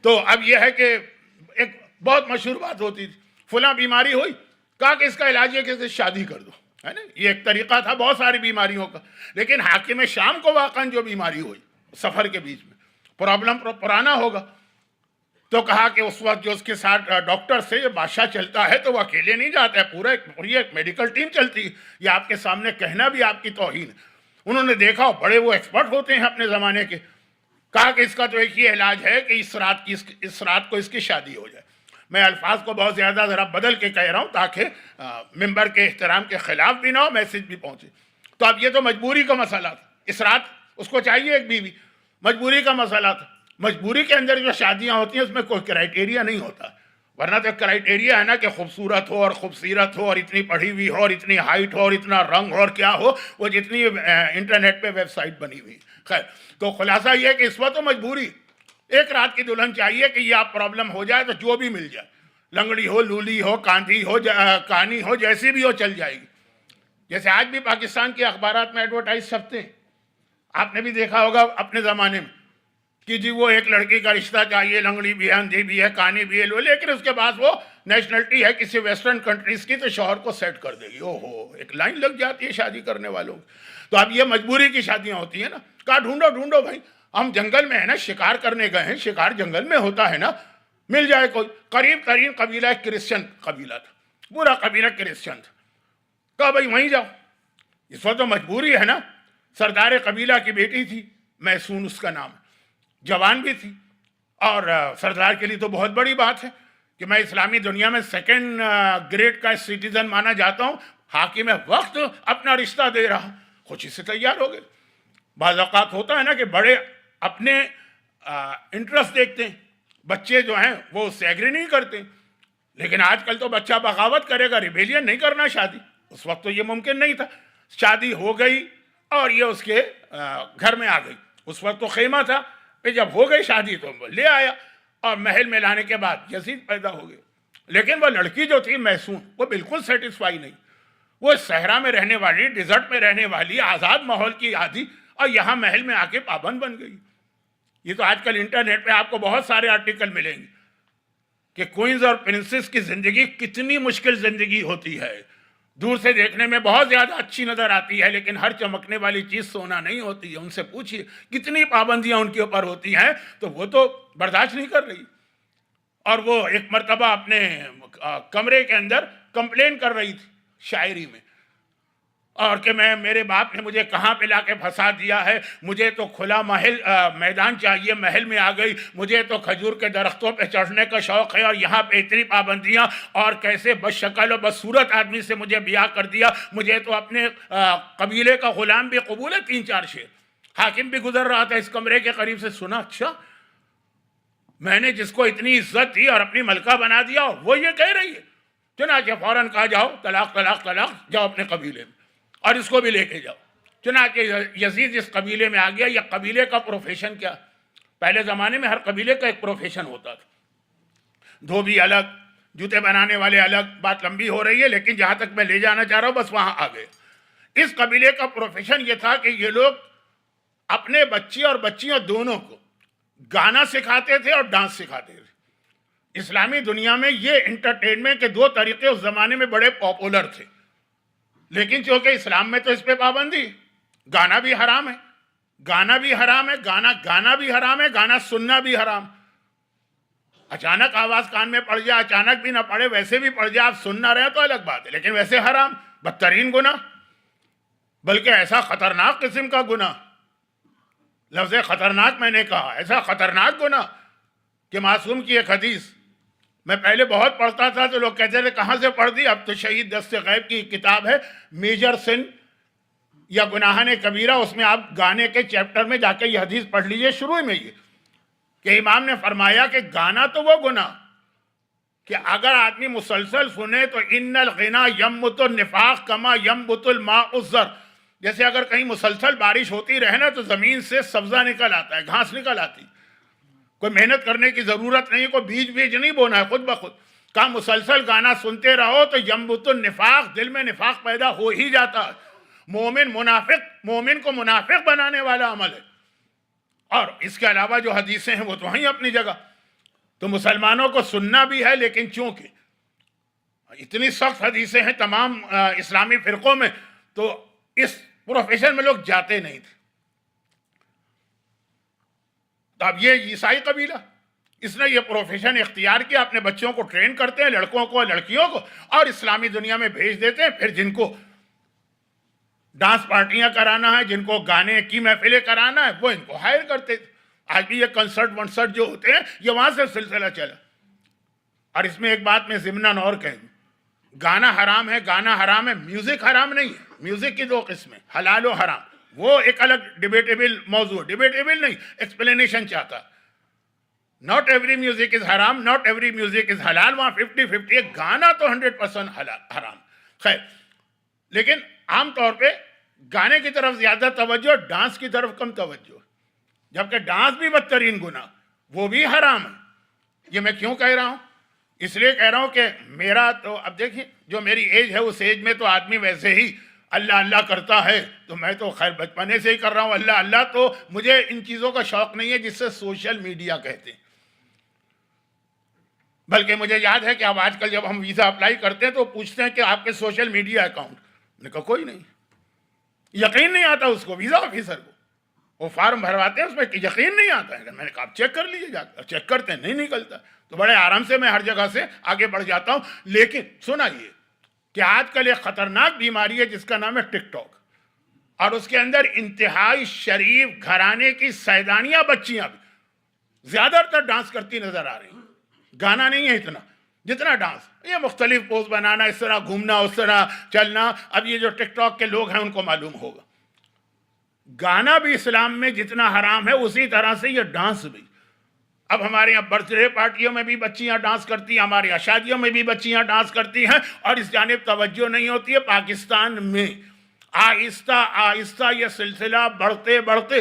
تو اب یہ ہے کہ ایک بہت مشہور بات ہوتی تھی، فلاں بیماری ہوئی، کہا کہ اس کا علاج ہے کہ اسے شادی کر دو، ہے نا. یہ ایک طریقہ تھا بہت ساری بیماریوں کا. لیکن حاکم شام کو واقعاً جو بیماری ہوئی سفر کے بیچ میں، پرابلم پرانا ہوگا، تو کہا کہ اس وقت جو اس کے ساتھ ڈاکٹر سے یہ بادشاہ چلتا ہے تو وہ اکیلے نہیں جاتا ہے، پوری ایک میڈیکل ٹیم چلتی ہے. یہ آپ کے سامنے کہنا بھی آپ کی توہین. انہوں نے دیکھا، بڑے وہ ایکسپرٹ ہوتے ہیں اپنے زمانے کے. کہا کہ اس کا تو ایک ہی علاج ہے کہ اس رات کو اس کی شادی ہو جائے. میں الفاظ کو بہت زیادہ ذرا بدل کے کہہ رہا ہوں تاکہ ممبر کے احترام کے خلاف بھی نہ ہو، میسج بھی پہنچے. تو اب یہ تو مجبوری کا مسئلہ تھا. اس رات اس کو چاہیے ایک بیوی، مجبوری کا مسئلہ تھا. مجبوری کے اندر جو شادیاں ہوتی ہیں اس میں کوئی کرائٹیریا نہیں ہوتا، ورنہ تو ایک کرائٹیریا ہے نا کہ خوبصورت ہو اور خوبصیرت ہو اور اتنی پڑھی ہوئی ہو اور اتنی ہائٹ ہو اور اتنا رنگ ہو اور کیا ہو، وہ جتنی انٹرنیٹ پہ ویب سائٹ بنی ہوئی. خیر، تو خلاصہ یہ ہے کہ اس وقت تو مجبوری، ایک رات کی دلہن چاہیے کہ یہ آپ پرابلم ہو جائے تو جو بھی مل جائے، لنگڑی ہو، لولی ہو، کاندھی ہو، کانی ہو، جیسی بھی ہو چل جائے گی. جیسے آج بھی پاکستان کے اخبارات میں ایڈورٹائز چھپتے ہیں، آپ نے بھی دیکھا ہوگا اپنے زمانے میں کہ جی وہ ایک لڑکی کا رشتہ چاہیے، لنگڑی بھی ہے، اندھی بھی ہے، کانی بھی ہے، لیکن اس کے بعد وہ نیشنلٹی ہے کسی ویسٹرن کنٹریز کی تو شوہر کو سیٹ کر دے گی. اوہو، ایک لائن لگ جاتی ہے شادی کرنے والوں. تو اب یہ مجبوری کی شادیاں ہوتی ہیں نا. کہا ڈھونڈو بھائی، ہم جنگل میں ہیں نا، شکار کرنے گئے ہیں، شکار جنگل میں ہوتا ہے نا، مل جائے کوئی. قریب ترین قبیلہ کرسچن قبیلہ تھا، پورا قبیلہ کرسچن تھا. کہا بھائی وہیں جاؤ. اس وقت تو مجبوری ہے نا. سردار قبیلہ کی بیٹی تھی، محسون اس کا نام، جوان بھی تھی، اور سردار کے لیے تو بہت بڑی بات ہے کہ میں اسلامی دنیا میں 2nd گریڈ کا سٹیزن مانا جاتا ہوں، حاکم وقت اپنا رشتہ دے رہا. خوشی سے تیار ہو گئے. بعض اوقات ہوتا ہے نا کہ بڑے اپنے انٹرسٹ دیکھتے ہیں، بچے جو ہیں وہ اس سے ایگری نہیں کرتے. لیکن آج کل تو بچہ بغاوت کرے گا، ریبیلین نہیں کرنا شادی. اس وقت تو یہ ممکن نہیں تھا. شادی ہو گئی اور یہ اس کے گھر میں آ گئی. اس وقت تو خیمہ تھا، پھر جب ہو گئی شادی تو لے آیا، اور محل میں لانے کے بعد یزید پیدا ہو گئے. لیکن وہ لڑکی جو تھی محسون، وہ بالکل سیٹسفائی نہیں، وہ صحرا میں رہنے والی، ڈیزرٹ میں رہنے والی، آزاد ماحول کی عادی، اور یہاں محل میں آ کے پابند بن گئی۔ یہ تو آج کل انٹرنیٹ پہ آپ کو بہت سارے آرٹیکل ملیں گے کہ کوئنز اور پرنسس کی زندگی کتنی مشکل زندگی ہوتی ہے، دور سے دیکھنے میں بہت زیادہ اچھی نظر آتی ہے، لیکن ہر چمکنے والی چیز سونا نہیں ہوتی ہے۔ ان سے پوچھیے کتنی پابندیاں ان کے اوپر ہوتی ہیں، تو وہ تو برداشت نہیں کر رہی۔ اور وہ ایک مرتبہ اپنے کمرے کے اندر کمپلین کر رہی تھی شاعری میں، اور کہ میرے باپ نے مجھے کہاں پہ لا کے پھنسا دیا ہے، مجھے تو کھلا میدان چاہیے، محل میں آ گئی، مجھے تو کھجور کے درختوں پہ چڑھنے کا شوق ہے، اور یہاں پہ اتنی پابندیاں، اور کیسے بد شکل و بدصورت آدمی سے مجھے بیاہ کر دیا، مجھے تو اپنے قبیلے کا غلام بھی قبول ہے۔ 3-4 شعر۔ حاکم بھی گزر رہا تھا اس کمرے کے قریب سے، سنا اچھا میں نے جس کو اتنی عزت دی اور اپنی ملکہ بنا دیا، اور وہ یہ کہہ رہی ہے۔ چنانچہ فوراً کہا جاؤ طلاق طلاق طلاق، جاؤ اپنے قبیلے میں اور اس کو بھی لے کے جاؤ۔ چنانچہ یزید اس قبیلے میں آ گیا۔ یہ قبیلے کا پروفیشن کیا؟ پہلے زمانے میں ہر قبیلے کا ایک پروفیشن ہوتا تھا، دھوبی الگ، جوتے بنانے والے الگ، بات لمبی ہو رہی ہے لیکن جہاں تک میں لے جانا چاہ رہا ہوں بس وہاں آ گئے۔ اس قبیلے کا پروفیشن یہ تھا کہ یہ لوگ اپنے بچے اور بچیوں دونوں کو گانا سکھاتے تھے اور ڈانس سکھاتے تھے۔ اسلامی دنیا میں یہ انٹرٹینمنٹ کے 2 طریقے اس زمانے میں بڑے پاپولر تھے، لیکن چونکہ اسلام میں تو اس پہ پابندی، گانا بھی حرام ہے، گانا بھی حرام ہے، گانا بھی حرام ہے، گانا سننا بھی حرام۔ اچانک آواز کان میں پڑ جائے، اچانک بھی نہ پڑے، ویسے بھی پڑ جائے، آپ سن نہ رہے تو الگ بات ہے، لیکن ویسے حرام، بدترین گناہ، بلکہ ایسا خطرناک قسم کا گناہ۔ لفظ خطرناک میں نے کہا، ایسا خطرناک گناہ کہ معصوم کی ایک حدیث میں پہلے بہت پڑھتا تھا تو لوگ کہتے تھے کہاں سے پڑھ دی، اب تو شہید دست غیب کی کتاب ہے میجر سن یا گناہان کبیرہ، اس میں آپ گانے کے چیپٹر میں جا کے یہ حدیث پڑھ لیجئے، شروع میں یہ کہ امام نے فرمایا کہ گانا تو وہ گناہ کہ اگر آدمی مسلسل سنے تو ان الغنا یمبت النفاق کما یمبت الماء الزر، جیسے اگر کہیں مسلسل بارش ہوتی رہے نا تو زمین سے سبزہ نکل آتا ہے، گھاس نکل آتی، کوئی محنت کرنے کی ضرورت نہیں، کوئی بیج نہیں بونا ہے، خود بخود۔ کہا مسلسل گانا سنتے رہو تو یمبت النفاق، دل میں نفاق پیدا ہو ہی جاتا ہے۔ مومن کو منافق بنانے والا عمل ہے۔ اور اس کے علاوہ جو حدیثیں ہیں وہ تو ہیں اپنی جگہ، تو مسلمانوں کو سننا بھی ہے، لیکن چونکہ اتنی سخت حدیثیں ہیں تمام اسلامی فرقوں میں، تو اس پروفیشن میں لوگ جاتے نہیں تھے۔ تو اب یہ عیسائی قبیلہ، اس نے یہ پروفیشن اختیار کیا، اپنے بچوں کو ٹرین کرتے ہیں، لڑکوں کو لڑکیوں کو، اور اسلامی دنیا میں بھیج دیتے ہیں۔ پھر جن کو ڈانس پارٹیاں کرانا ہے، جن کو گانے کی محفلیں کرانا ہے، وہ ان کو ہائر کرتے تھے۔ آج بھی یہ کنسرٹ ونسرٹ جو ہوتے ہیں یہ وہاں سے سلسلہ چلا۔ اور اس میں ایک بات میں ضمناً اور کہہ دوں، گانا حرام ہے، گانا حرام ہے، میوزک حرام نہیں ہے۔ میوزک کی 2 قسمیں، حلال و حرام، وہ ایک الگ ڈیبیٹیبل موضوع، ڈیبیٹیبل نہیں، ایکسپلینیشن چاہتا۔ ناٹ ایوری میوزک از حرام، ناٹ ایوری میوزک از حلال، وہاں 50-50 ہے۔ گانا تو 100% حرام، خیر، لیکن عام طور پہ گانے کی طرف زیادہ توجہ، ڈانس کی طرف کم توجہ، جبکہ ڈانس بھی بدترین گناہ، وہ بھی حرام ہے۔ یہ میں کیوں کہہ رہا ہوں؟ اس لیے کہہ رہا ہوں کہ میرا تو اب دیکھیں جو میری ایج ہے اس ایج میں تو آدمی ویسے ہی اللہ اللہ کرتا ہے، تو میں تو خیر بچپنے سے ہی کر رہا ہوں اللہ اللہ، تو مجھے ان چیزوں کا شوق نہیں ہے جس سے سوشل میڈیا کہتے ہیں۔ بلکہ مجھے یاد ہے کہ اب آج کل جب ہم ویزا اپلائی کرتے ہیں تو پوچھتے ہیں کہ آپ کے سوشل میڈیا اکاؤنٹ، میں نے کہا کوئی نہیں، یقین نہیں آتا اس کو، ویزا آفیسر کو، وہ فارم بھرواتے ہیں اس میں یقین نہیں آتا ہے۔ میں نے کہا آپ چیک کر لیجیے جا کر، چیک کرتے ہیں نہیں نکلتا، تو بڑے آرام سے میں ہر جگہ سے آگے بڑھ جاتا ہوں۔ لیکن سنا یہ کہ آج کل ایک خطرناک بیماری ہے جس کا نام ہے ٹک ٹاک، اور اس کے اندر انتہائی شریف گھرانے کی سیدانیاں بچیاں بھی زیادہ تر ڈانس کرتی نظر آ رہی ہیں۔ گانا نہیں ہے اتنا جتنا ڈانس، یہ مختلف پوز بنانا، اس طرح گھومنا، اس طرح چلنا۔ اب یہ جو ٹک ٹاک کے لوگ ہیں ان کو معلوم ہوگا، گانا بھی اسلام میں جتنا حرام ہے اسی طرح سے یہ ڈانس بھی۔ اب ہمارے یہاں برتھ ڈے پارٹیوں میں بھی بچیاں ڈانس کرتی ہیں، ہمارے یہاں شادیوں میں بھی بچیاں ڈانس کرتی ہیں، اور اس جانب توجہ نہیں ہوتی ہے۔ پاکستان میں آہستہ آہستہ یہ سلسلہ بڑھتے بڑھتے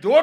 2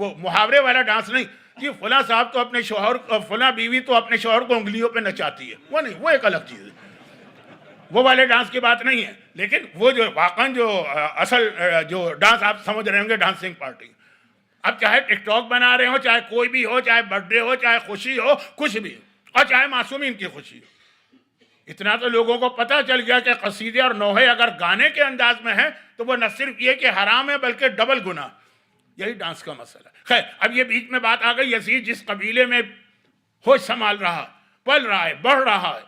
وہ محاورے والا ڈانس نہیں، جی فلاں صاحب تو اپنے شوہر، فلاں بیوی تو اپنے شوہر کو انگلیوں پہ نچاتی ہے، وہ نہیں، وہ ایک الگ چیز ہے، وہ والے ڈانس کی بات نہیں ہے. لیکن وہ جو واقعاً جو اصل جو ڈانس آپ سمجھ رہے ہوں گے، ڈانسنگ پارٹی، اب چاہے ٹک ٹاک بنا رہے ہو، چاہے کوئی بھی ہو، چاہے برتھ ڈے ہو، چاہے خوشی ہو، کچھ بھی، اور چاہے معصومین کی خوشی ہو، اتنا تو لوگوں کو پتہ چل گیا کہ قصیدے اور نوحے اگر گانے کے انداز میں ہیں تو وہ نہ صرف یہ کہ حرام ہے بلکہ ڈبل گناہ. یہی ڈانس کا مسئلہ ہے. خیر، اب یہ بیچ میں بات آ گئی، یزید جس قبیلے میں ہوش سنبھال رہا، پل رہا ہے، بڑھ رہا ہے،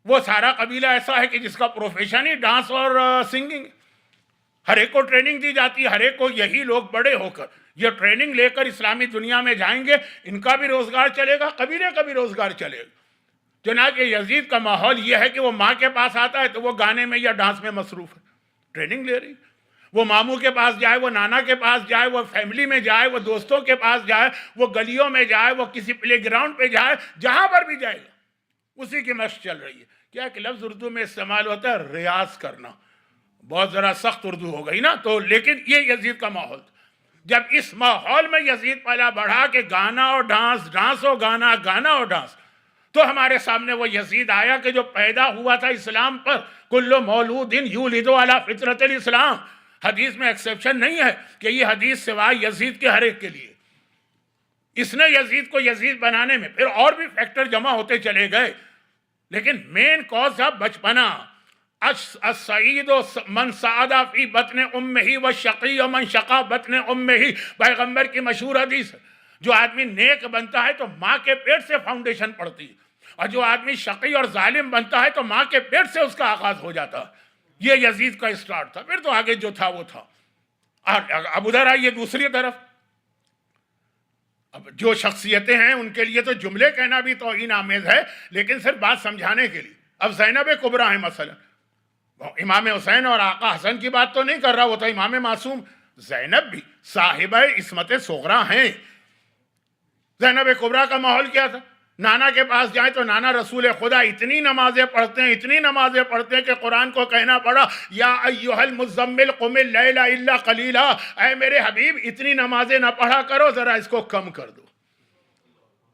وہ سارا قبیلہ ایسا ہے کہ جس کا پروفیشن ہی ڈانس اور سنگنگ. ہر ایک کو ٹریننگ دی جاتی ہے، ہر ایک کو یہی لوگ بڑے ہو کر یہ ٹریننگ لے کر اسلامی دنیا میں جائیں گے، ان کا بھی روزگار چلے گا، قبیلے کا بھی روزگار چلے گا. چنانچہ یزید کا ماحول یہ ہے کہ وہ ماں کے پاس آتا ہے تو وہ گانے میں یا ڈانس میں مصروف ہے، ٹریننگ لے رہی. وہ ماموں کے پاس جائے، وہ نانا کے پاس جائے، وہ فیملی میں جائے، وہ دوستوں کے پاس جائے، وہ گلیوں میں جائے، وہ کسی پلے گراؤنڈ پہ جائے، جہاں پر بھی جائے گا اسی کی مشق چل رہی ہے. کیا ایک لفظ اردو میں استعمال ہوتا ہے، ریاض کرنا، بہت ذرا سخت اردو ہو گئی نا تو، لیکن یہ یزید کا ماحول تھا. جب اس ماحول میں یزید پلا بڑھا کہ گانا اور ڈانس، ڈانس اور گانا، گانا اور ڈانس، تو ہمارے سامنے وہ یزید آیا کہ جو پیدا ہوا تھا اسلام پر، کل مولود یولد علی فطرت الاسلام. حدیث میں ایکسیپشن نہیں ہے کہ یہ حدیث سوائے یزید کے ہر ایک کے لیے. اس نے یزید کو یزید بنانے میں پھر اور بھی فیکٹر جمع ہوتے چلے گئے، لیکن مین کاز تھا بچپنا. السعید من سعد فی بطن امہ والشقی من شقا بطن امہ، پیغمبر کی مشہور حدیث ہے. جو آدمی نیک بنتا ہے تو ماں کے پیٹ سے فاؤنڈیشن پڑتی ہے، اور جو آدمی شقی اور ظالم بنتا ہے تو ماں کے پیٹ سے اس کا آغاز ہو جاتا ہے. یہ یزید کا اسٹارٹ تھا، پھر تو آگے جو تھا وہ تھا. اب ادھر آئیے دوسری طرف، اب جو شخصیتیں ہیں ان کے لیے تو جملے کہنا بھی توہین آمیز ہے، لیکن صرف بات سمجھانے کے لیے. اب زینب کبریٰ ہے مثلا، امام حسین اور آقا حسن کی بات تو نہیں کر رہا، وہ تو امام معصوم. زینب بھی صاحبہ عصمت صغریٰ ہیں. زینب کبریٰ کا ماحول کیا تھا؟ نانا کے پاس جائیں تو نانا رسول خدا اتنی نمازیں پڑھتے ہیں، اتنی نمازیں پڑھتے ہیں کہ قرآن کو کہنا پڑا یا ایھا المزمل قم اللیل الا قلیلا، اے میرے حبیب اتنی نمازیں نہ پڑھا کرو، ذرا اس کو کم کر دو.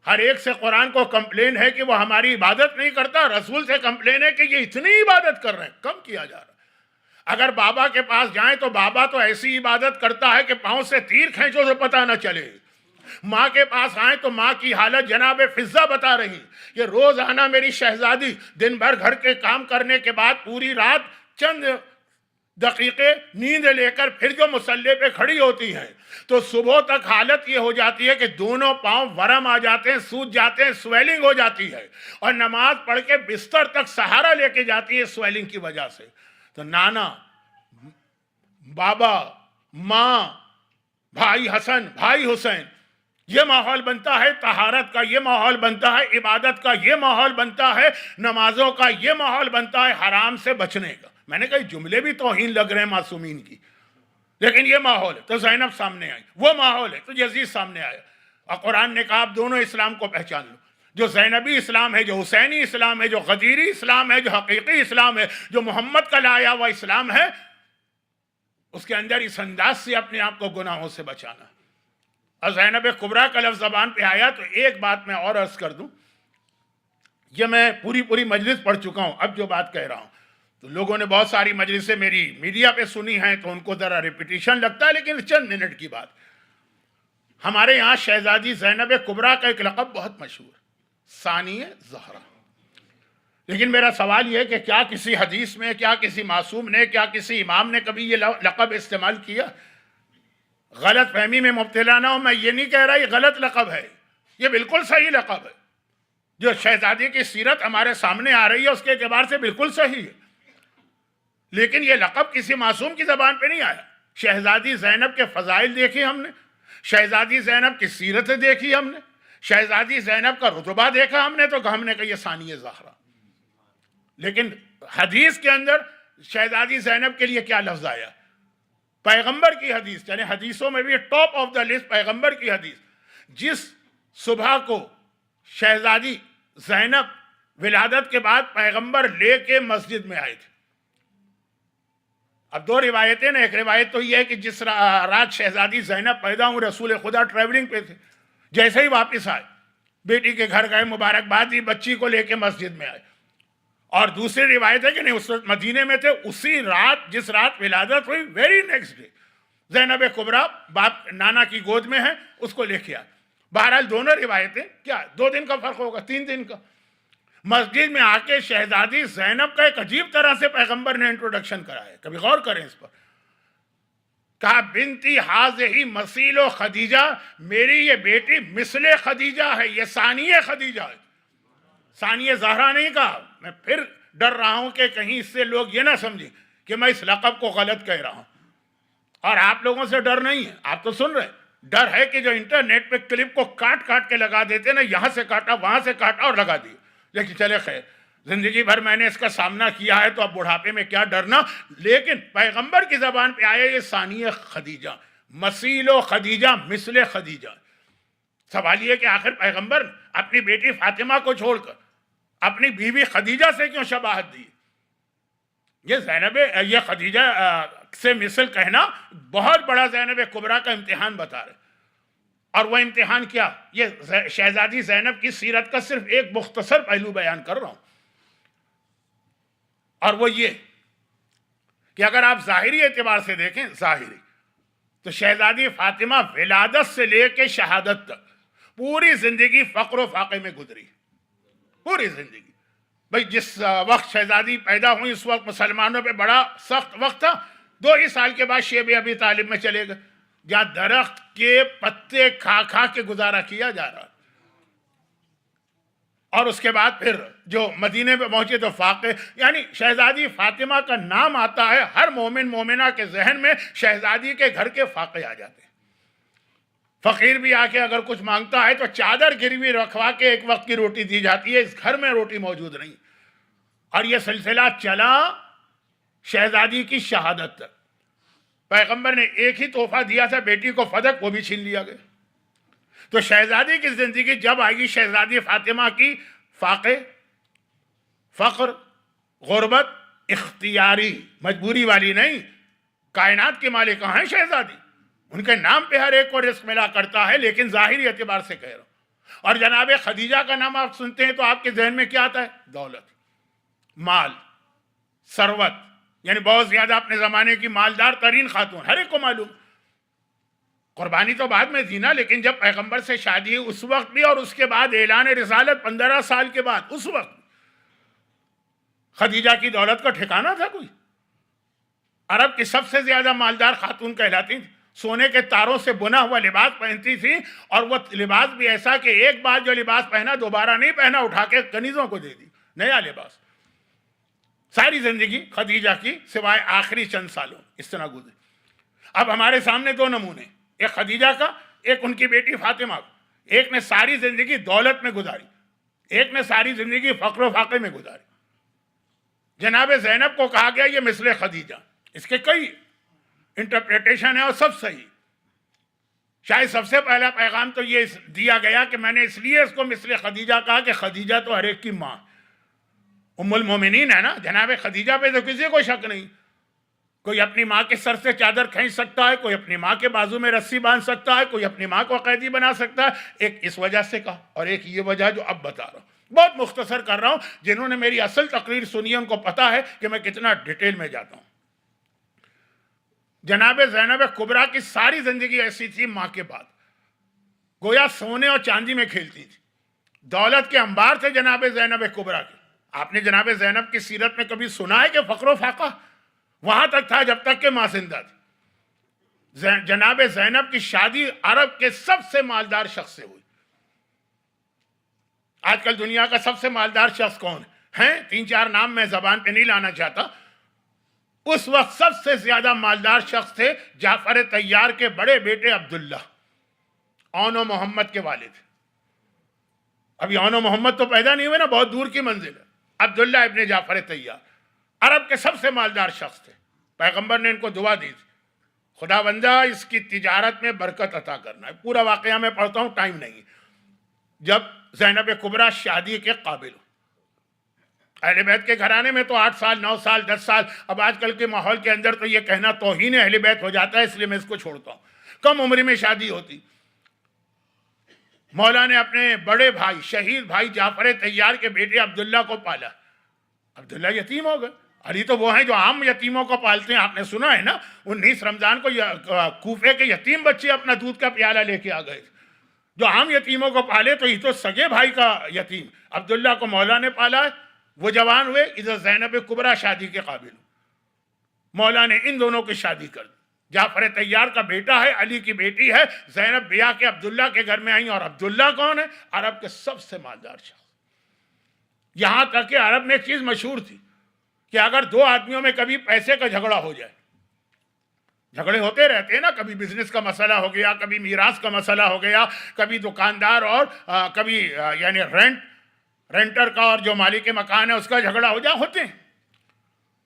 ہر ایک سے قرآن کو کمپلین ہے کہ وہ ہماری عبادت نہیں کرتا، رسول سے کمپلین ہے کہ یہ اتنی عبادت کر رہے ہیں، کم کیا جا رہا ہے. اگر بابا کے پاس جائیں تو بابا تو ایسی عبادت کرتا ہے کہ پاؤں سے تیر کھینچو تو پتہ نہ چلے. ماں کے پاس آئیں تو ماں کی حالت جناب فضہ بتا رہی کہ روزانہ میری شہزادی دن بھر گھر کے کام کرنے کے بعد پوری رات چند دقیقے نیند لے کر پھر جو مصلی پہ کھڑی ہوتی ہے تو صبح تک حالت یہ ہو جاتی ہے کہ دونوں پاؤں ورم آ جاتے ہیں، سوج جاتے ہیں، سویلنگ ہو جاتی ہے، اور نماز پڑھ کے بستر تک سہارا لے کے جاتی ہے سویلنگ کی وجہ سے. تو نانا، بابا، ماں، بھائی حسن، بھائی حسین، یہ ماحول بنتا ہے طہارت کا، یہ ماحول بنتا ہے عبادت کا، یہ ماحول بنتا ہے نمازوں کا، یہ ماحول بنتا ہے حرام سے بچنے کا. میں نے کہا جملے بھی توہین لگ رہے ہیں معصومین کی، لیکن یہ ماحول ہے تو زینب سامنے آئی، وہ ماحول ہے تو یزید سامنے آیا. اور قرآن نے کہا آپ دونوں اسلام کو پہچان لو، جو زینبی اسلام ہے، جو حسینی اسلام ہے، جو غدیری اسلام ہے، جو حقیقی اسلام ہے، جو محمد کا لایا ہوا اسلام ہے، اس کے اندر اس انداز سے اپنے آپ کو گناہوں سے بچانا. اور زینب کبریٰ کا لفظ زبان پہ آیا تو ایک بات میں اور عرض کر دوں، یہ میں پوری مجلس پڑھ چکا ہوں، اب جو بات کہہ رہا ہوں تو لوگوں نے بہت ساری مجلسیں میری میڈیا پہ سنی ہیں تو ان کو ذرا ریپیٹیشن لگتا ہے، لیکن چند منٹ کی بات. ہمارے یہاں شہزادی زینب کبریٰ کا ایک لقب بہت مشہور، ثانیہ زہرا. لیکن میرا سوال یہ ہے کہ کیا کسی حدیث میں، کیا کسی معصوم نے، کیا کسی امام نے کبھی یہ لقب استعمال کیا؟ غلط فہمی میں مبتلا نہ ہو، میں یہ نہیں کہہ رہا یہ غلط لقب ہے، یہ بالکل صحیح لقب ہے. جو شہزادی کی سیرت ہمارے سامنے آ رہی ہے اس کے اعتبار سے بالکل صحیح ہے، لیکن یہ لقب کسی معصوم کی زبان پہ نہیں آیا. شہزادی زینب کے فضائل دیکھی ہم نے، شہزادی زینب کی سیرت دیکھی ہم نے، شہزادی زینب کا رتبہ دیکھا ہم نے، تو ہم نے کہا یہ ثانیہ زہرا. لیکن حدیث کے اندر شہزادی زینب کے لیے کیا لفظ آیا؟ پیغمبر کی حدیث، یعنی حدیثوں میں بھی ٹاپ آف دا لسٹ پیغمبر کی حدیث. جس صبح کو شہزادی زینب ولادت کے بعد پیغمبر لے کے مسجد میں آئے تھے، اب دو روایتیں نا، ایک روایت تو یہ ہے کہ جس رات شہزادی زینب پیدا ہوں رسول خدا ٹریولنگ پہ تھے، جیسے ہی واپس آئے بیٹی کے گھر گئے، مبارکباد دی، بچی کو لے کے مسجد میں آئے. اور دوسری روایت ہے کہ نہیں اس وقت مدینے میں تھے، اسی رات جس رات ولادت ہوئی ویری نیکسٹ ڈے زینب کبریٰ باپ نانا کی گود میں ہے، اس کو لے کے آئے. بہرحال دونوں روایتیں کیا 2 دن کا فرق ہوگا، 3 دن کا. مسجد میں آ کے شہزادی زینب کا ایک عجیب طرح سے پیغمبر نے انٹروڈکشن کرایا، کبھی غور کریں اس پر. کہا بنتی حاضہ مثیل و خدیجہ، میری یہ بیٹی مثل خدیجہ ہے، یہ ثانیہ خدیجہ ہے، ثانیہ زہرا نہیں کہا. میں پھر ڈر رہا ہوں کہ کہیں اس سے لوگ یہ نہ سمجھیں کہ میں اس لقب کو غلط کہہ رہا ہوں. اور آپ لوگوں سے ڈر نہیں ہے، آپ تو سن رہے ہیں، ڈر ہے کہ جو انٹرنیٹ پہ کلپ کو کاٹ کاٹ کے لگا دیتے نا، یہاں سے کاٹا وہاں سے کاٹا اور لگا دیا. لیکن چلے خیر، زندگی بھر میں نے اس کا سامنا کیا ہے تو اب بڑھاپے میں کیا ڈرنا. لیکن پیغمبر کی زبان پہ آیا یہ ثانیہ خدیجہ، مثیل و خدیجہ، مثل خدیجہ. سوال یہ کہ آخر پیغمبر اپنی بیٹی فاطمہ کو چھوڑ کر اپنی بیوی خدیجہ سے کیوں شباہت دی؟ یہ خدیجہ سے مثل کہنا بہت بڑا زینب کبریٰ کا امتحان بتا رہے. اور وہ امتحان کیا؟ یہ شہزادی زینب کی سیرت کا صرف ایک مختصر پہلو بیان کر رہا ہوں، اور وہ یہ کہ اگر آپ ظاہری اعتبار سے دیکھیں، ظاہری تو شہزادی فاطمہ ولادت سے لے کے شہادت تک پوری زندگی فقر و فاقے میں گزری، پوری زندگی. بھئی جس وقت شہزادی پیدا ہوئی اس وقت مسلمانوں پہ بڑا سخت وقت تھا. 2 ہی سال کے بعد شیب ابی طالب میں چلے گئے، جہاں درخت کے پتے کھا کھا کے گزارا کیا جا رہا. اور اس کے بعد پھر جو مدینے پہ پہنچے تو فاقے، یعنی شہزادی فاطمہ کا نام آتا ہے ہر مومن مومنہ کے ذہن میں، شہزادی کے گھر کے فاقے آ جاتے ہیں. فقیر بھی آ کے اگر کچھ مانگتا ہے تو چادر گروی رکھوا کے ایک وقت کی روٹی دی جاتی ہے، اس گھر میں روٹی موجود نہیں. اور یہ سلسلہ چلا شہزادی کی شہادت تک. پیغمبر نے ایک ہی تحفہ دیا تھا بیٹی کو، فدق، وہ بھی چھین لیا گیا. تو شہزادی کی زندگی جب آئے گی شہزادی فاطمہ کی، فاقے، فقر، غربت اختیاری، مجبوری والی نہیں. کائنات کے مالک کہاں ہیں شہزادی؟ ان کے نام پہ ہر ایک کو رزق ملا کرتا ہے، لیکن ظاہری اعتبار سے کہہ رہا ہوں. اور جناب خدیجہ کا نام آپ سنتے ہیں تو آپ کے ذہن میں کیا آتا ہے؟ دولت، مال، ثروت، یعنی بہت زیادہ اپنے زمانے کی مالدار ترین خاتون، ہر ایک کو معلوم. قربانی تو بعد میں دی نا، لیکن جب پیغمبر سے شادی ہوئی اس وقت بھی، اور اس کے بعد اعلان رسالت 15 سال کے بعد، اس وقت خدیجہ کی دولت کا ٹھکانہ تھا کوئی؟ عرب کی سب سے زیادہ مالدار خاتون کہلاتی تھی، سونے کے تاروں سے بنا ہوا لباس پہنتی تھی، اور وہ لباس بھی ایسا کہ ایک بار جو لباس پہنا دوبارہ نہیں پہنا، اٹھا کے کنیزوں کو دے دی نیا لباس. ساری زندگی خدیجہ کی سوائے آخری چند سالوں اس طرح گزری. اب ہمارے سامنے 2 نمونے، ایک خدیجہ کا، ایک ان کی بیٹی فاطمہ کا. ایک نے ساری زندگی دولت میں گزاری، ایک نے ساری زندگی فقر و فاقے میں گزاری. جناب زینب کو کہا گیا یہ مثل خدیجہ. اس کے کئی انٹرپریٹیشن ہے اور سب صحیح. شاید سب سے پہلا پیغام تو یہ دیا گیا کہ میں نے اس لیے اس کو مثل خدیجہ کہا کہ خدیجہ تو ہر ایک کی ماں، ام المومنین ہے نا. جناب خدیجہ پہ تو کسی کو شک نہیں. کوئی اپنی ماں کے سر سے چادر کھینچ سکتا ہے، کوئی اپنی ماں کے بازو میں رسی باندھ سکتا ہے، کوئی اپنی ماں کو قیدی بنا سکتا ہے. ایک اس وجہ سے کہا، اور ایک یہ وجہ جو اب بتا رہا ہوں. بہت مختصر کر رہا ہوں، جنہوں نے میری اصل تقریر سنی ہے ان کو پتا ہے کہ میں کتنا ڈیٹیل میں جاتا ہوں. جناب زینب کبریٰ کی ساری زندگی ایسی تھی، ماں کے بعد گویا سونے اور چاندی میں کھیلتی تھی. دولت کے انبار تھے جناب زینب کبریٰ کے. آپ نے جناب زینب کی سیرت میں کبھی سنا ہے کہ فقر و فاقہ؟ وہاں تک تھا جب تک کہ ماں زندہ تھی. جناب زینب کی شادی عرب کے سب سے مالدار شخص سے ہوئی. آج کل دنیا کا سب سے مالدار شخص کون ہے؟ 3-4 نام میں زبان پہ نہیں لانا چاہتا. اس وقت سب سے زیادہ مالدار شخص تھے جعفر طیار کے بڑے بیٹے عبداللہ، اون و محمد کے والد. ابھی اون و محمد تو پیدا نہیں ہوئے نا، بہت دور کی منزل ہے. عبداللہ ابن جعفر طیار عرب کے سب سے مالدار شخص تھے. پیغمبر نے ان کو دعا دی تھی، خدا بندہ اس کی تجارت میں برکت عطا کرنا ہے. پورا واقعہ میں پڑھتا ہوں، ٹائم نہیں. جب زینب کبریٰ شادی کے قابل ہو، اہل بیت کے گھرانے میں تو 8 سال 9 سال 10 سال، اب آج کل کے ماحول کے اندر تو یہ کہنا توہین اہل بیت ہو جاتا ہے، اس لیے میں اس کو چھوڑتا ہوں۔ کم عمر میں شادی ہوتی۔ مولا نے اپنے بڑے بھائی شہید بھائی جعفر طیار کے بیٹے عبداللہ کو پالا۔ عبداللہ یتیم ہو گئے۔ علی تو وہ ہیں جو عام یتیموں کو پالتے ہیں، آپ نے سنا ہے نا، 19 رمضان کو کوفے کے یتیم بچے اپنا دودھ کا پیالہ لے کے آ گئے، جو عام یتیموں کو پالے، تو یہ تو سگے بھائی کا یتیم عبداللہ کو مولا نے پالا ہے۔ وہ جوان ہوئے، ادھر زینب کبریٰ شادی کے قابل، مولا نے ان دونوں کی شادی کر دی۔ جعفر طیار کا بیٹا ہے، علی کی بیٹی ہے، زینب بیاہ کے عبداللہ کے گھر میں آئیں، اور عبداللہ کون ہے؟ عرب کے سب سے مالدار شخص۔ یہاں تک کہ عرب میں ایک چیز مشہور تھی کہ اگر 2 آدمیوں میں کبھی پیسے کا جھگڑا ہو جائے، جھگڑے ہوتے رہتے ہیں نا، کبھی بزنس کا مسئلہ ہو گیا، کبھی میراث کا مسئلہ ہو گیا، کبھی دکاندار اور کبھی یعنی رینٹر کا اور جو مالک مکان ہے اس کا جھگڑا ہو جائے، ہوتے ہیں۔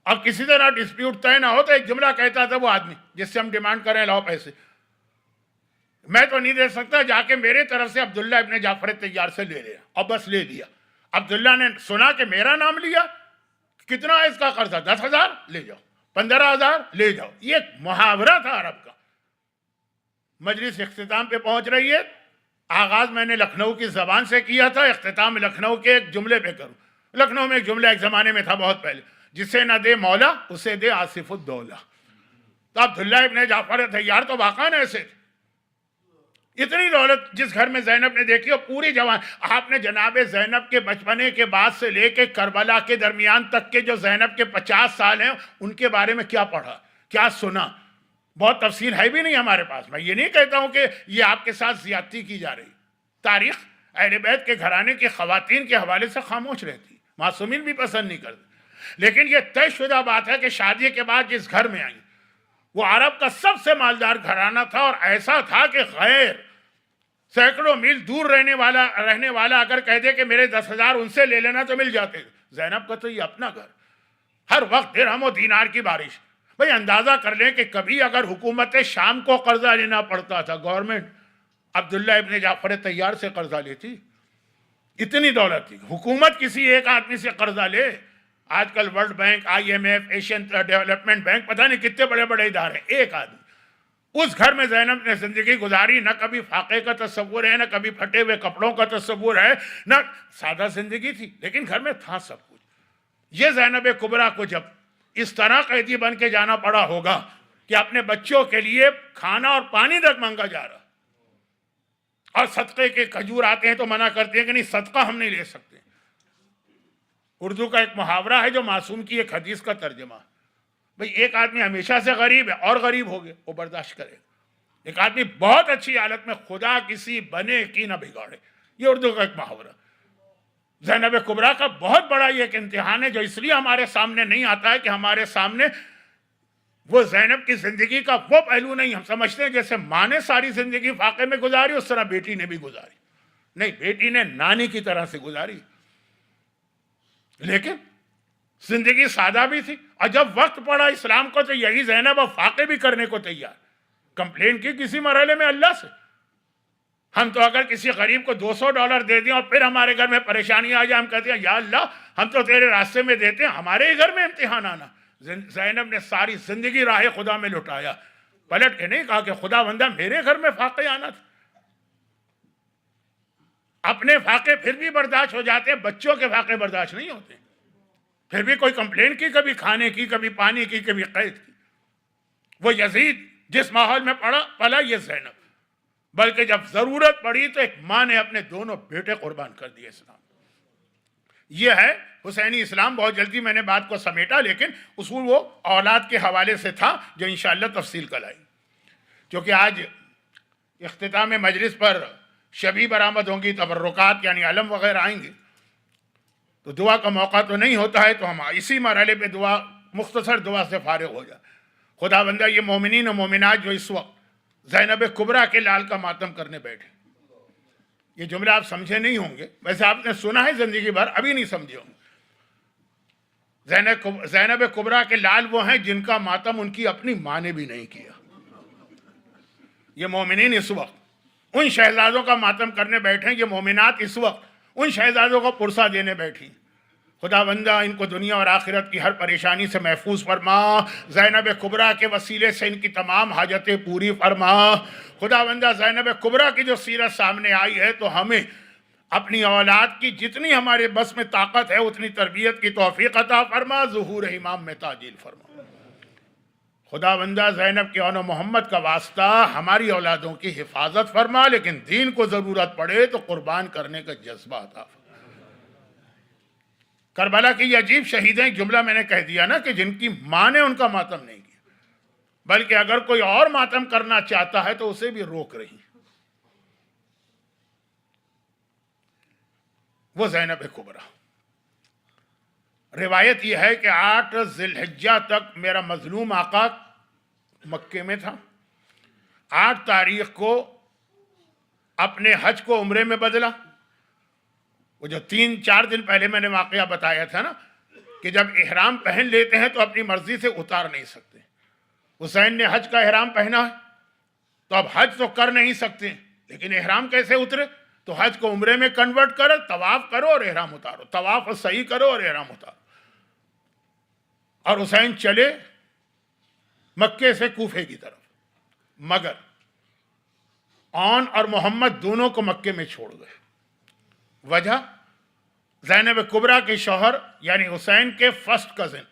اب کسی طرح ڈسپیوٹ طے نہ ہو تو ایک جملہ کہتا تھا وہ آدمی جس سے ہم ڈیمانڈ کریں لاؤ پیسے، میں تو نہیں دے سکتا، جا کے میرے طرف سے عبداللہ ابن جعفر طیار سے لے لیا، اور بس لے لیا۔ عبداللہ نے سنا کہ میرا نام لیا، کتنا ہے اس کا قرضہ؟ 10,000 لے جاؤ، 15,000 لے جاؤ۔ یہ ایک محاورہ تھا عرب کا۔ مجلس اختتام پہ پہنچ رہی ہے، آغاز میں نے لکھنؤ کی زبان سے کیا تھا، اختتام لکھنؤ کے ایک جملے پہ کروں۔ لکھنؤ میں ایک جملہ ایک زمانے میں تھا بہت پہلے، جسے نہ دے مولا اسے دے آصف الدولہ۔ تو عبداللہ ابن جعفر طیار تو واقعاً ایسے تھے۔ اتنی دولت جس گھر میں زینب نے دیکھی، اور پوری جوان، آپ نے جناب زینب کے بچپنے کے بعد سے لے کے کربلا کے درمیان تک کے جو زینب کے 50 سال ہیں، ان کے بارے میں کیا پڑھا، کیا سنا، بہت تفصیل ہے بھی نہیں ہمارے پاس۔ میں یہ نہیں کہتا ہوں کہ یہ آپ کے ساتھ زیادتی کی جا رہی، تاریخ اہل بیت کے گھرانے کی خواتین کے حوالے سے خاموش رہتی، معصومین بھی پسند نہیں کرتے، لیکن یہ طے شدہ بات ہے کہ شادی کے بعد جس گھر میں آئیں وہ عرب کا سب سے مالدار گھرانہ تھا، اور ایسا تھا کہ غیر سینکڑوں میل دور رہنے والا اگر کہہ دے کہ میرے 10,000 ان سے لے لینا تو مل جاتے۔ زینب کا تو یہ اپنا گھر، ہر وقت درہم و دینار کی بارش۔ بھئی اندازہ کر لیں کہ کبھی اگر حکومت شام کو قرضہ لینا پڑتا تھا، گورنمنٹ عبداللہ ابن جعفر طیار سے قرضہ لیتی، اتنی دولت تھی۔ حکومت کسی ایک آدمی سے قرضہ لے، آج کل world bank, IMF، Asian development bank, پتہ نہیں کتنے بڑے بڑے ادارے، ایک آدمی۔ اس گھر میں زینب نے زندگی گزاری، نہ کبھی فاقے کا تصور ہے، نہ کبھی پھٹے ہوئے کپڑوں کا تصور ہے، نہ سادہ زندگی تھی، لیکن گھر میں تھا سب کچھ۔ یہ زینب کبریٰ کو جب اس طرح قیدی بن کے جانا پڑا ہوگا کہ اپنے بچوں کے لیے کھانا اور پانی تک مانگا جا رہا، اور صدقے کے کھجور آتے ہیں تو منع کرتے ہیں کہ نہیں صدقہ ہم نہیں لے سکتے۔ اردو کا ایک محاورہ ہے جو معصوم کی ایک حدیث کا ترجمہ ہے، بھئی ایک آدمی ہمیشہ سے غریب ہے اور غریب ہو گئے، وہ برداشت کرے گا۔ ایک آدمی بہت اچھی حالت میں خدا کسی بنے کی نہ بگاڑے، یہ اردو کا ایک محاورہ۔ زینب کبریٰ کا بہت بڑا یہ ایک امتحان ہے جو اس لیے ہمارے سامنے نہیں آتا ہے کہ ہمارے سامنے وہ زینب کی زندگی کا وہ پہلو نہیں، ہم سمجھتے ہیں جیسے ماں نے ساری زندگی فاقے میں گزاری اس طرح بیٹی نے بھی گزاری، نہیں، بیٹی نے نانی کی طرح سے گزاری، لیکن زندگی سادہ بھی تھی، اور جب وقت پڑا اسلام کو تو یہی زینب اب فاقے بھی کرنے کو تیار، کمپلین کی کسی مرحلے میں اللہ سے، ہم تو اگر کسی غریب کو $200 دے دیں اور پھر ہمارے گھر میں پریشانی آ جائے، ہم کہتے ہیں یا اللہ ہم تو تیرے راستے میں دیتے ہیں، ہمارے ہی گھر میں امتحان آنا۔ زینب نے ساری زندگی راہ خدا میں لٹایا، پلٹ کے نہیں کہا کہ خدا بندہ میرے گھر میں فاقے آنا تھا۔ اپنے فاقے پھر بھی برداشت ہو جاتے ہیں، بچوں کے فاقے برداشت نہیں ہوتے، پھر بھی کوئی کمپلین کی، کبھی کھانے کی، کبھی پانی کی، کبھی قید کی۔ وہ یزید جس ماحول میں پلا یہ زینب، بلکہ جب ضرورت پڑی تو ایک ماں نے اپنے دونوں بیٹے قربان کر دیے اسلام۔ یہ ہے حسینی اسلام۔ بہت جلدی میں نے بات کو سمیٹا، لیکن اصول وہ اولاد کے حوالے سے تھا جو انشاءاللہ تفصیل کل آئی۔ کیونکہ آج اختتام مجلس پر شبی برآمد ہوں گی، تبرکات یعنی علم وغیرہ آئیں گے، تو دعا کا موقع تو نہیں ہوتا ہے، تو ہم اسی مرحلے پہ مختصر دعا سے فارغ ہو جائے۔ خدا بندہ یہ مومنین و مومنات جو اس وقت زینب کبریٰ کے لال کا ماتم کرنے بیٹھے، یہ جملہ آپ سمجھے نہیں ہوں گے، ویسے آپ نے سنا ہے زندگی بھر، ابھی نہیں سمجھے ہوں گے۔ زینب کبریٰ کے لال وہ ہیں جن کا ماتم ان کی اپنی ماں نے بھی نہیں کیا۔ یہ مومنین اس وقت ان شہزادوں کا ماتم کرنے بیٹھے ہیں، یہ مومنات اس وقت ان شہزادوں کو پرسہ دینے بیٹھی۔ خداوندہ ان کو دنیا اور آخرت کی ہر پریشانی سے محفوظ فرما، زینب کبریٰ کے وسیلے سے ان کی تمام حاجتیں پوری فرما۔ خداوندہ زینب کبریٰ کی جو سیرت سامنے آئی ہے تو ہمیں اپنی اولاد کی جتنی ہمارے بس میں طاقت ہے اتنی تربیت کی توفیق عطا فرما، ظہور امام میں تعجیل فرما۔ خداوندہ زینب کے اون و محمد کا واسطہ ہماری اولادوں کی حفاظت فرما، لیکن دین کو ضرورت پڑے تو قربان کرنے کا جذبہ عطا فرما۔ کربلا کی یہ عجیب شہیدیں، ایک جملہ میں نے کہہ دیا نا کہ جن کی ماں نے ان کا ماتم نہیں کیا، بلکہ اگر کوئی اور ماتم کرنا چاہتا ہے تو اسے بھی روک رہی، وہ زینب کبریٰ۔ روایت یہ ہے کہ 8 ذی الحجہ تک میرا مظلوم آقا مکے میں تھا۔ 8 تاریخ کو اپنے حج کو عمرے میں بدلا۔ وہ جو 3-4 دن پہلے میں نے واقعہ بتایا تھا نا کہ جب احرام پہن لیتے ہیں تو اپنی مرضی سے اتار نہیں سکتے۔ حسین نے حج کا احرام پہنا ہے تو اب حج تو کر نہیں سکتے، لیکن احرام کیسے اترے؟ تو حج کو عمرے میں کنورٹ کرو، طواف کرو اور احرام اتارو، طواف صحیح کرو اور احرام اتارو۔ اور حسین چلے مکے سے کوفے کی طرف، مگر اون اور محمد دونوں کو مکے میں چھوڑ گئے۔ وجہ زینب کبریٰ کے شوہر یعنی حسین کے فرسٹ کزن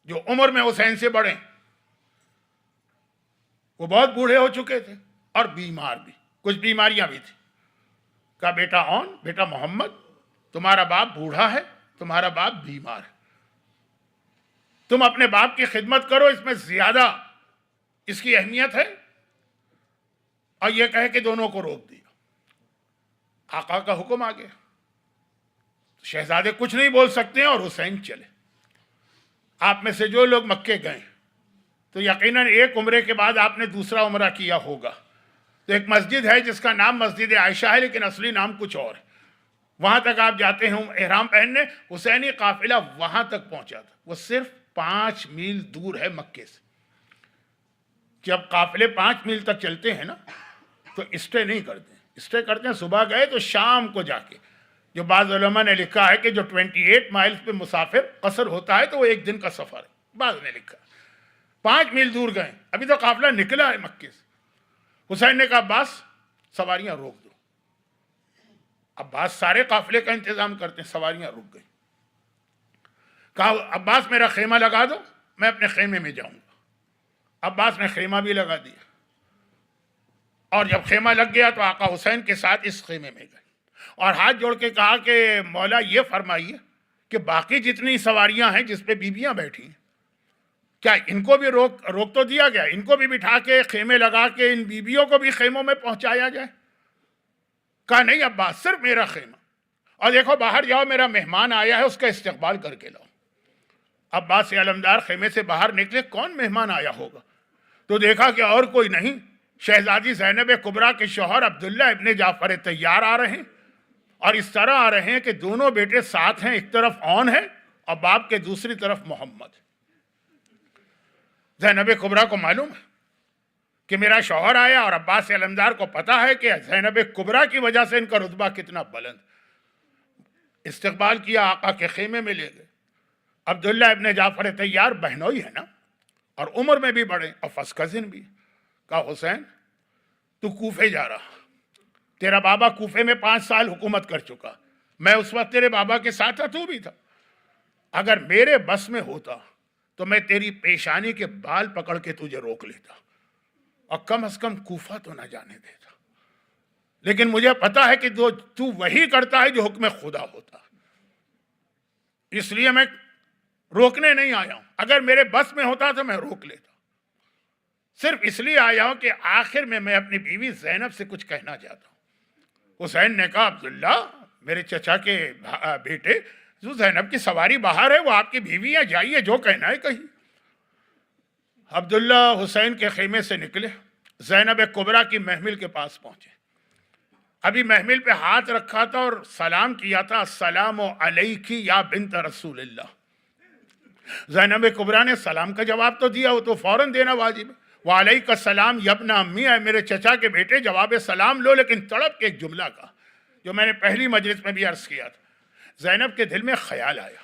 جو عمر میں حسین سے بڑے، وہ بہت بوڑھے ہو چکے تھے اور بیمار بھی، کچھ بیماریاں بھی تھیں۔ کہا بیٹا اون، بیٹا محمد، تمہارا باپ بوڑھا ہے، تمہارا باپ بیمار ہے، تم اپنے باپ کی خدمت کرو، اس میں زیادہ اس کی اہمیت ہے۔ اور یہ کہے کہ دونوں کو روک دیا۔ آقا کا حکم آ گیا، شہزادے کچھ نہیں بول سکتے اور حسین چلے۔ آپ میں سے جو لوگ مکے گئے تو یقیناً ایک عمرے کے بعد آپ نے دوسرا عمرہ کیا ہوگا، تو ایک مسجد ہے جس کا نام مسجد عائشہ ہے، لیکن اصلی نام کچھ اور ہے۔ وہاں تک آپ جاتے ہیں احرام پہننے، حسینی قافلہ وہاں تک پہنچا تھا۔ وہ صرف 5 میل دور ہے مکے سے۔ جب قافلے 5 میل تک چلتے ہیں نا تو اسٹے نہیں کرتے، اسٹے کرتے ہیں صبح گئے تو شام کو جا کے، جو بعض علماء نے لکھا ہے کہ جو 28 مائلز پہ مسافر قصر ہوتا ہے تو وہ 1 دن کا سفر ہے، بعض نے لکھا 5 میل دور گئے، ابھی تو قافلہ نکلا ہے مکے سے۔ حسین نے کہا عباس سواریاں روک دو۔ عباس سارے قافلے کا انتظام کرتے ہیں، سواریاں رک گئی۔ کہا عباس میرا خیمہ لگا دو، میں اپنے خیمے میں جاؤں گا۔ عباس نے خیمہ بھی لگا دیا، اور جب خیمہ لگ گیا تو آقا حسین کے ساتھ اس خیمے میں گئے اور ہاتھ جوڑ کے کہا کہ مولا یہ فرمائیے کہ باقی جتنی سواریاں ہیں جس پہ بیویاں بیٹھی ہیں، کیا ان کو بھی روک تو دیا گیا؟ ان کو بھی بٹھا کے خیمے لگا کے ان بیویوں کو بھی خیموں میں پہنچایا جائے؟ کہا نہیں عباس، صرف میرا خیمہ، اور دیکھو باہر جاؤ، میرا مہمان آیا ہے، اس کا استقبال کر کے لاؤ۔ عباس علمدار خیمے سے باہر نکلے، کون مہمان آیا ہوگا؟ تو دیکھا کہ اور کوئی نہیں، شہزادی زینب کبریٰ کے شوہر عبداللہ ابن جعفر طیار آ رہے ہیں، اور اس طرح آ رہے ہیں کہ دونوں بیٹے ساتھ ہیں، ایک طرف اون ہے اور باپ کے دوسری طرف محمد۔ زینب کبریٰ کو معلوم ہے کہ میرا شوہر آیا، اور عباس علمدار کو پتا ہے کہ زینب کبریٰ کی وجہ سے ان کا رتبہ کتنا بلند۔ استقبال کیا، آقا کے خیمے میں لے گئے۔ عبداللہ ابن جعفر طیار بہنوئی ہے نا، اور عمر میں بھی بڑے اور فرسٹ کزن بھی۔ کہا حسین تو کوفے جا رہا، تیرا بابا کوفے میں 5 سال حکومت کر چکا، میں اس وقت تیرے بابا کے ساتھ تھا، تو بھی تھا، اگر میرے بس میں ہوتا تو میں تیری پیشانی کے بال پکڑ کے تجھے روک لیتا اور کم از کم کوفہ تو نہ جانے دیتا، لیکن مجھے پتا ہے کہ تو وہی کرتا ہے جو حکم خدا ہوتا، اس لیے میں روکنے نہیں آیا ہوں، اگر میرے بس میں ہوتا تو میں روک لیتا، صرف اس لیے آیا ہوں کہ آخر میں اپنی بیوی زینب سے کچھ کہنا چاہتا ہوں۔ حسین نے کہا عبداللہ میرے چچا کے بیٹے، جو زینب کی سواری باہر ہے، وہ آپ کی بیوی ہے، جائیے جو کہنا ہے کہیے۔ عبداللہ حسین کے خیمے سے نکلے، زینب کبریٰ کی محمل کے پاس پہنچے، ابھی محمل پہ ہاتھ رکھا تھا اور سلام کیا تھا، السلام علیکی یا بنت رسول اللہ۔ زینب کبریٰ نے سلام کا جواب تو دیا، وہ تو فوراً دینا واجب ہے، وعلیک السلام یبن امی، ہے میرے چچا کے بیٹے، جواب سلام لو، لیکن تڑپ کے ایک جملہ کا جو میں نے پہلی مجلس میں بھی عرض کیا تھا، زینب کے دل میں خیال آیا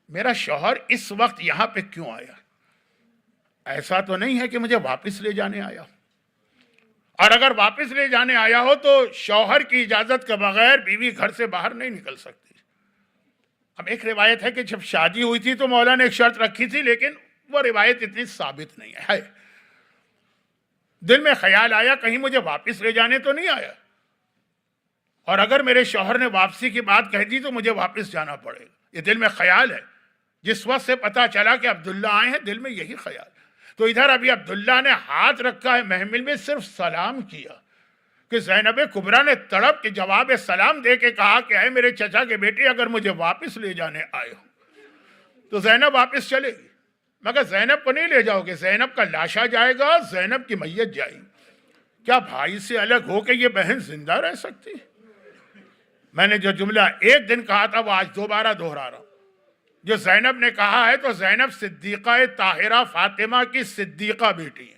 میرا شوہر اس وقت یہاں پہ کیوں آیا؟ ایسا تو نہیں ہے کہ مجھے واپس لے جانے آیا، اور اگر واپس لے جانے آیا ہو تو شوہر کی اجازت کے بغیر بیوی گھر سے باہر نہیں نکل سکتی۔ اب ایک روایت ہے کہ جب شادی ہوئی تھی تو مولا نے ایک شرط رکھی تھی، لیکن وہ روایت اتنی ثابت نہیں ہے۔ دل میں خیال آیا کہیں مجھے واپس لے جانے تو نہیں آیا، اور اگر میرے شوہر نے واپسی کی بات کہہ دی تو مجھے واپس جانا پڑے گا، یہ دل میں خیال ہے۔ جس وقت سے پتا چلا کہ عبداللہ آئے ہیں دل میں یہی خیال، تو ادھر ابھی عبداللہ نے ہاتھ رکھا ہے محمل میں، صرف سلام کیا کہ زینب کبریٰ نے تڑپ کے جواب سلام دے کے کہا کہ اے میرے چچا کے بیٹے اگر مجھے واپس لے جانے آئے ہو تو زینب واپس چلے گی، مگر زینب کو نہیں لے جاؤ گے، زینب کا لاشا جائے گا، زینب کی میت جائے گی۔ کیا بھائی سے الگ ہو کے یہ بہن زندہ رہ سکتی؟ میں نے جو جملہ ایک دن کہا تھا وہ آج دوبارہ دہرا رہا ہوں، جو زینب نے کہا ہے تو زینب صدیقہ طاہرہ فاطمہ کی صدیقہ بیٹی ہے،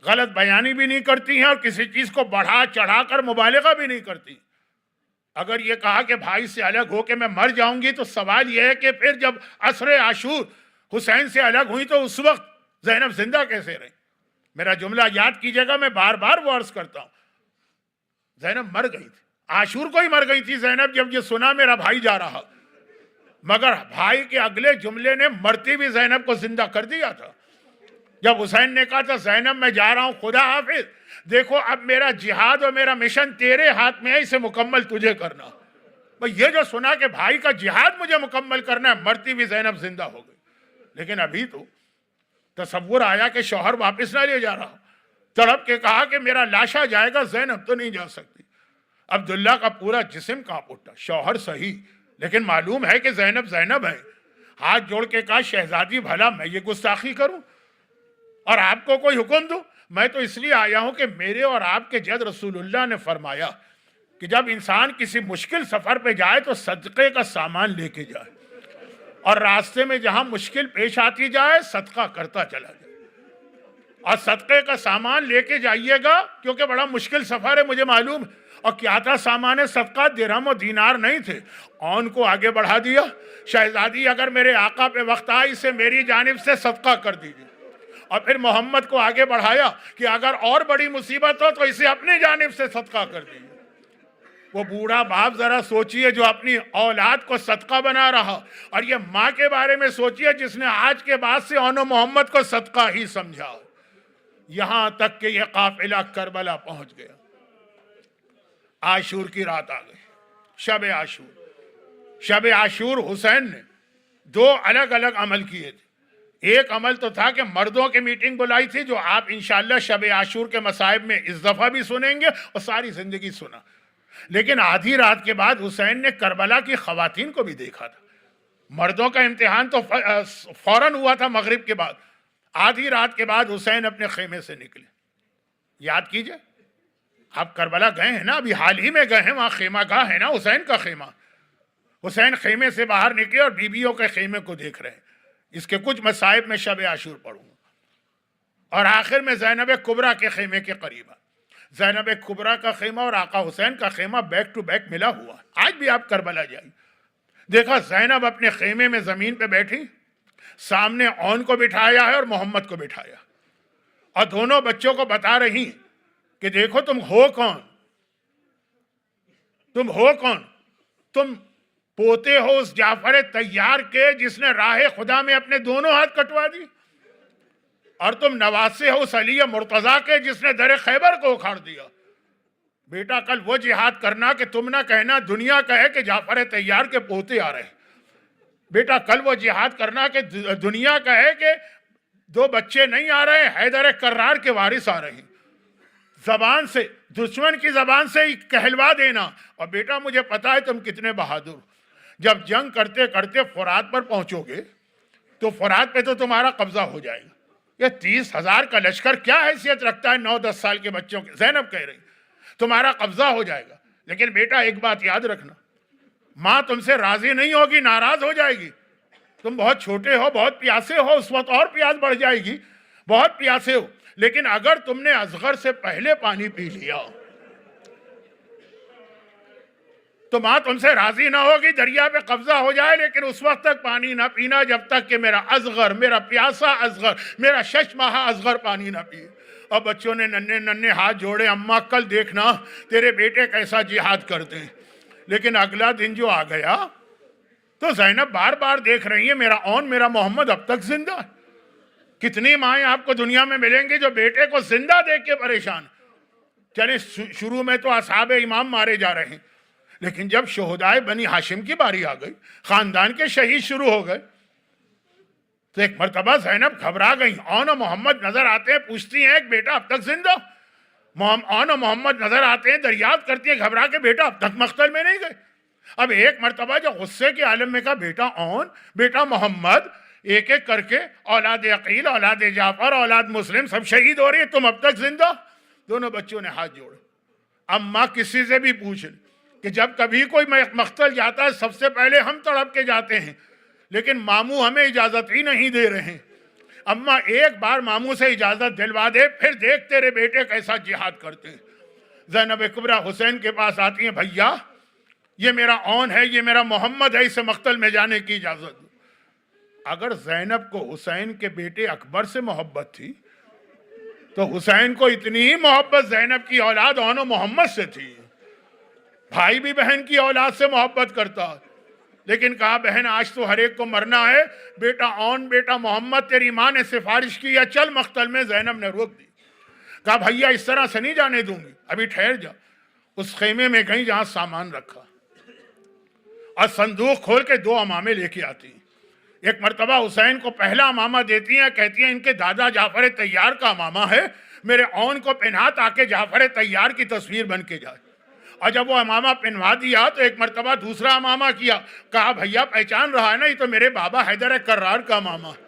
غلط بیانی بھی نہیں کرتی ہیں اور کسی چیز کو بڑھا چڑھا کر مبالغہ بھی نہیں کرتی۔ اگر یہ کہا کہ بھائی سے الگ ہو کے میں مر جاؤں گی تو سوال یہ ہے کہ پھر جب عصر عاشور حسین سے الگ ہوئی تو اس وقت زینب زندہ کیسے رہی؟ میرا جملہ یاد کیجئے گا، میں بار بار وہ عرض کرتا ہوں، زینب مر گئی تھی، عاشور کو ہی مر گئی تھی زینب جب یہ سنا میرا بھائی جا رہا، مگر بھائی کے اگلے جملے نے مرتی بھی زینب کو زندہ کر دیا تھا۔ جب حسین نے کہا تھا زینب میں جا رہا ہوں خدا حافظ، دیکھو اب میرا جہاد اور میرا مشن تیرے ہاتھ میں ہے، اسے مکمل تجھے کرنا۔ یہ جو سنا کہ بھائی کا جہاد مجھے مکمل کرنا ہے، مرتی بھی زینب زندہ ہو گئی۔ لیکن ابھی تو تصور آیا کہ شوہر واپس نہ لے جا رہا، تڑپ کے کہا کہ میرا لاشا جائے گا، زینب تو نہیں جا سکتی۔ عبداللہ کا پورا جسم کانپ اٹھا، شوہر صحیح لیکن معلوم ہے کہ زینب زینب ہے۔ ہاتھ جوڑ کے کہا شہزادی بھلا میں یہ گستاخی کروں اور آپ کو کوئی حکم دوں؟ میں تو اس لیے آیا ہوں کہ میرے اور آپ کے جد رسول اللہ نے فرمایا کہ جب انسان کسی مشکل سفر پہ جائے تو صدقے کا سامان لے کے جائے، اور راستے میں جہاں مشکل پیش آتی جائے صدقہ کرتا چلا جائے، اور صدقے کا سامان لے کے جائیے گا کیونکہ بڑا مشکل سفر ہے مجھے معلوم ہے۔ اور کیا تھا سامان صدقہ؟ درہم و دینار نہیں تھے۔ اون کو آگے بڑھا دیا، شہزادی اگر میرے آقا پہ وقت آئے اسے میری جانب سے صدقہ کر دیجیے، اور پھر محمد کو آگے بڑھایا کہ اگر اور بڑی مصیبت ہو تو اسے اپنی جانب سے صدقہ کر دیجیے۔ وہ بوڑھا باپ ذرا سوچئے جو اپنی اولاد کو صدقہ بنا رہا، اور یہ ماں کے بارے میں سوچئے جس نے آج کے بعد سے اون و محمد کو صدقہ ہی سمجھا، یہاں تک کہ یہ قافلہ کربلا پہنچ گیا۔ عاشور کی رات آ گئی، شب عاشور۔ شب عاشور حسین نے دو الگ الگ عمل کیے تھے۔ ایک عمل تو تھا کہ مردوں کی میٹنگ بلائی تھی جو آپ انشاءاللہ شب عاشور کے مصائب میں اس دفعہ بھی سنیں گے اور ساری زندگی سنا، لیکن آدھی رات کے بعد حسین نے کربلا کی خواتین کو بھی دیکھا تھا۔ مردوں کا امتحان تو فوراً ہوا تھا مغرب کے بعد، آدھی رات کے بعد حسین اپنے خیمے سے نکلے۔ یاد کیجئے آپ کربلا گئے ہیں نا، ابھی حال ہی میں گئے ہیں، وہاں خیمہ گاہ ہے نا، حسین کا خیمہ۔ حسین خیمے سے باہر نکلے اور بیویوں کے خیمے کو دیکھ رہے ہیں۔ اس کے کچھ مصائب میں شب عاشور پڑھوں گا، اور آخر میں زینب کبریٰ کے خیمے کے قریب زینب کبریٰ کا خیمہ اور آقا حسین کا خیمہ بیک ٹو بیک ملا ہوا۔ آج بھی آپ کربلا جائیں، دیکھا زینب اپنے خیمے میں زمین پہ بیٹھی، سامنے اون کو بٹھایا ہے اور محمد کو بٹھایا، اور دونوں بچوں کو بتا رہی کہ دیکھو تم ہو کون، تم ہو کون، تم پوتے ہو اس جعفر طیار کے جس نے راہ خدا میں اپنے دونوں ہاتھ کٹوا دی، اور تم نواسے ہو اس علی مرتضیٰ کے جس نے در خیبر کو اکھاڑ دیا۔ بیٹا کل وہ جہاد کرنا کہ تم نہ کہنا دنیا کہے کہ جعفر طیار کے پوتے آ رہے ہیں، بیٹا کل وہ جہاد کرنا کہ دنیا کہے کہ دو بچے نہیں آ رہے، حیدر کرار کے وارث آ رہے ہیں۔ زبان سے، دشمن کی زبان سے کہلوا دینا، اور بیٹا مجھے پتا ہے تم کتنے بہادر، جب جنگ کرتے کرتے فرات پر پہنچو گے تو فرات پہ تو تمہارا قبضہ ہو جائے گا۔ یہ 30,000 کا لشکر کیا حیثیت رکھتا ہے 9-10 سال کے بچوں کے؟ زینب کہہ رہی تمہارا قبضہ ہو جائے گا، لیکن بیٹا ایک بات یاد رکھنا، ماں تم سے راضی نہیں ہوگی، ناراض ہو جائے گی۔ تم بہت چھوٹے ہو، بہت پیاسے ہو، اس وقت اور پیاس بڑھ جائے گی، بہت پیاسے ہو، لیکن اگر تم نے اصغر سے پہلے پانی پی لیا تو ماں تم سے راضی نہ ہوگی دریا پہ قبضہ ہو جائے، لیکن اس وقت تک پانی نہ پینا جب تک کہ میرا اصغر، میرا پیاسا اصغر، میرا 6 ماہ اصغر پانی نہ پیے۔ اور بچوں نے ننھے ننھے ہاتھ جوڑے، اماں کل دیکھنا تیرے بیٹے کیسا جہاد کرتے ہیں۔ لیکن اگلا دن جو آ گیا تو زینب بار بار دیکھ رہی ہے میرا اون، میرا محمد اب تک زندہ ہے۔ کتنی مائیں آپ کو دنیا میں ملیں گی جو بیٹے کو زندہ دیکھ کے پریشان؟ چلیں شروع میں تو اصحاب امام مارے جا رہے ہیں، لیکن جب شہدائے بنی ہاشم کی باری آ گئی، خاندان کے شہید شروع ہو گئے، تو ایک مرتبہ زینب گھبرا گئی۔ اون و محمد نظر آتے ہیں، پوچھتی ہیں ایک بیٹا اب تک زندہ؟ اون و محمد نظر آتے ہیں، دریافت کرتی ہیں گھبرا کے بیٹا اب تک مقتل میں نہیں گئے؟ اب ایک مرتبہ جو غصے کے عالم میں کہا بیٹا اون، بیٹا محمد، ایک ایک کر کے اولاد عقیل، اولاد جعفر، اولاد مسلم سب شہید ہو رہی ہے، تم اب تک زندہ؟ دونوں بچوں نے ہاتھ جوڑے۔ اماں کسی سے بھی پوچھ لیں کہ جب کبھی کوئی مقتل جاتا ہے سب سے پہلے ہم تڑپ کے جاتے ہیں، لیکن ماموں ہمیں اجازت ہی نہیں دے رہے ہیں۔ اماں ایک بار ماموں سے اجازت دلوا دے، پھر دیکھ تیرے بیٹے کیسا جہاد کرتے ہیں۔ زینب کبریٰ حسین کے پاس آتی ہیں، بھیا یہ میرا اون ہے، یہ میرا محمد ہے، اسے مقتل میں جانے کی اجازت دو۔ اگر زینب کو حسین کے بیٹے اکبر سے محبت تھی تو حسین کو اتنی ہی محبت زینب کی اولاد اون و محمد سے تھی۔ بھائی بھی بہن کی اولاد سے محبت کرتا، لیکن کہا بہن آج تو ہر ایک کو مرنا ہے، بیٹا اون، بیٹا محمد، تیری ماں نے سفارش کی ہے، چل مقتل میں۔ زینب نے روک دی، کہا بھیا اس طرح سے نہیں جانے دوں گی، ابھی ٹھہر جا۔ اس خیمے میں گئی جہاں سامان رکھا، اور صندوق کھول کے 2 امامے لے کے آتی ہیں۔ ایک مرتبہ حسین کو پہلا امامہ دیتی ہیں، کہتی ہیں ان کے دادا جعفر طیار کا امامہ ہے، میرے اون کو پہنا تاکہ جعفر طیار کی تصویر بن کے جائے۔ اور جب وہ امامہ پہنوا دیا تو ایک مرتبہ دوسرا امامہ کیا، کہا بھیا پہچان رہا ہے نا، یہ تو میرے بابا حیدر کرار کا امامہ ہے،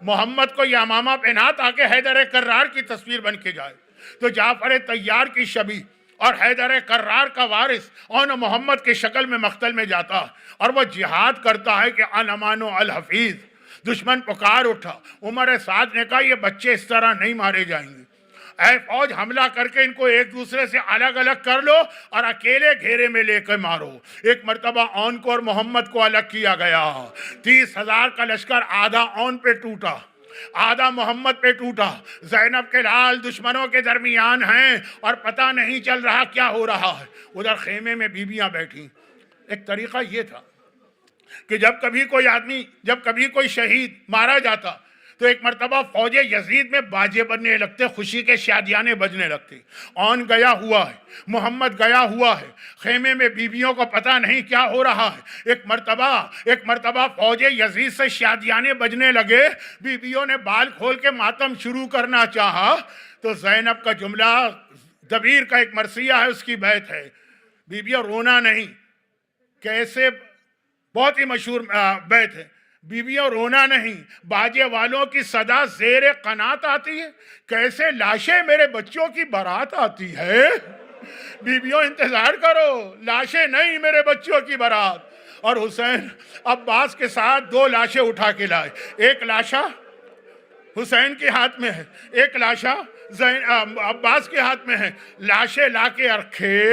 محمد کو یہ امامہ پہنا تاکہ حیدر کرار کی تصویر بن کے جائے۔ تو جعفر طیار کی شبیہ اور حیدر کرار کا وارث اون محمد کی شکل میں مقتل میں جاتا اور وہ جہاد کرتا ہے کہ الامان الحفیظ۔ دشمن پکار اٹھا، عمر سعد نے کہا یہ بچے اس طرح نہیں مارے جائیں گے، اے فوج حملہ کر کے ان کو ایک دوسرے سے الگ الگ کر لو اور اکیلے گھیرے میں لے کر مارو۔ ایک مرتبہ اون کو اور محمد کو الگ کیا گیا، 30,000 کا لشکر آدھا اون پہ ٹوٹا، آدھا محمد پہ ٹوٹا۔ زینب کے لال دشمنوں کے درمیان ہیں اور پتہ نہیں چل رہا کیا ہو رہا ہے۔ ادھر خیمے میں بیویاں بیٹھی۔ ایک طریقہ یہ تھا کہ جب کبھی کوئی شہید مارا جاتا تو ایک مرتبہ فوج یزید میں باجے بجنے لگتے، خوشی کے شادیانے بجنے لگتے۔ اون گیا ہوا ہے، محمد گیا ہوا ہے، خیمے میں بیویوں کو پتہ نہیں کیا ہو رہا ہے۔ ایک مرتبہ فوج یزید سے شادیانے بجنے لگے، بیویوں نے بال کھول کے ماتم شروع کرنا چاہا تو زینب کا جملہ، دبیر کا ایک مرثیہ ہے، اس کی بیت ہے، بیویوں رونا نہیں، کیسے، بہت ہی مشہور بیت ہے، بیویوں رونا نہیں، باجے والوں کی صدا زیر قنات آتی ہے، کیسے لاشیں میرے بچوں کی بارات آتی ہے۔ بیویوں انتظار کرو، لاشیں نہیں میرے بچوں کی بارات۔ اور حسین عباس کے ساتھ 2 لاشیں اٹھا کے لائے، ایک لاشا حسین کے ہاتھ میں ہے، ایک لاشا عباس کے ہاتھ میں ہے، لاشیں لا کے رکھے۔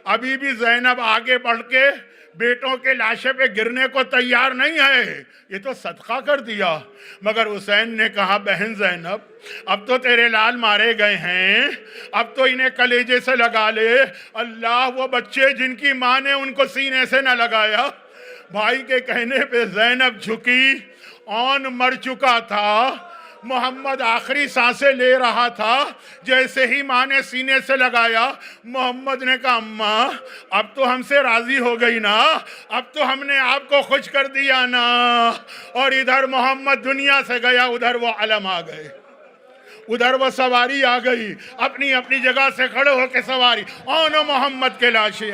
ابھی بھی زینب آگے بڑھ کے بیٹوں کے لاشے پہ گرنے کو تیار نہیں ہے، یہ تو صدقہ کر دیا۔ مگر حسین نے کہا بہن زینب اب تو تیرے لال مارے گئے ہیں، اب تو انہیں کلیجے سے لگا لے۔ اللہ، وہ بچے جن کی ماں نے ان کو سینے سے نہ لگایا۔ بھائی کے کہنے پہ زینب جھکی، اون مر چکا تھا، محمد آخری سانسیں لے رہا تھا، جیسے ہی ماں نے سینے سے لگایا محمد نے کہا اماں اب تو ہم سے راضی ہو گئی نا، اب تو ہم نے آپ کو خوش کر دیا نا۔ اور ادھر محمد دنیا سے گیا، ادھر وہ علم آ گئے، ادھر وہ سواری آ گئی، اپنی اپنی جگہ سے کھڑے ہو کے سواری، اون محمد کے لاشیں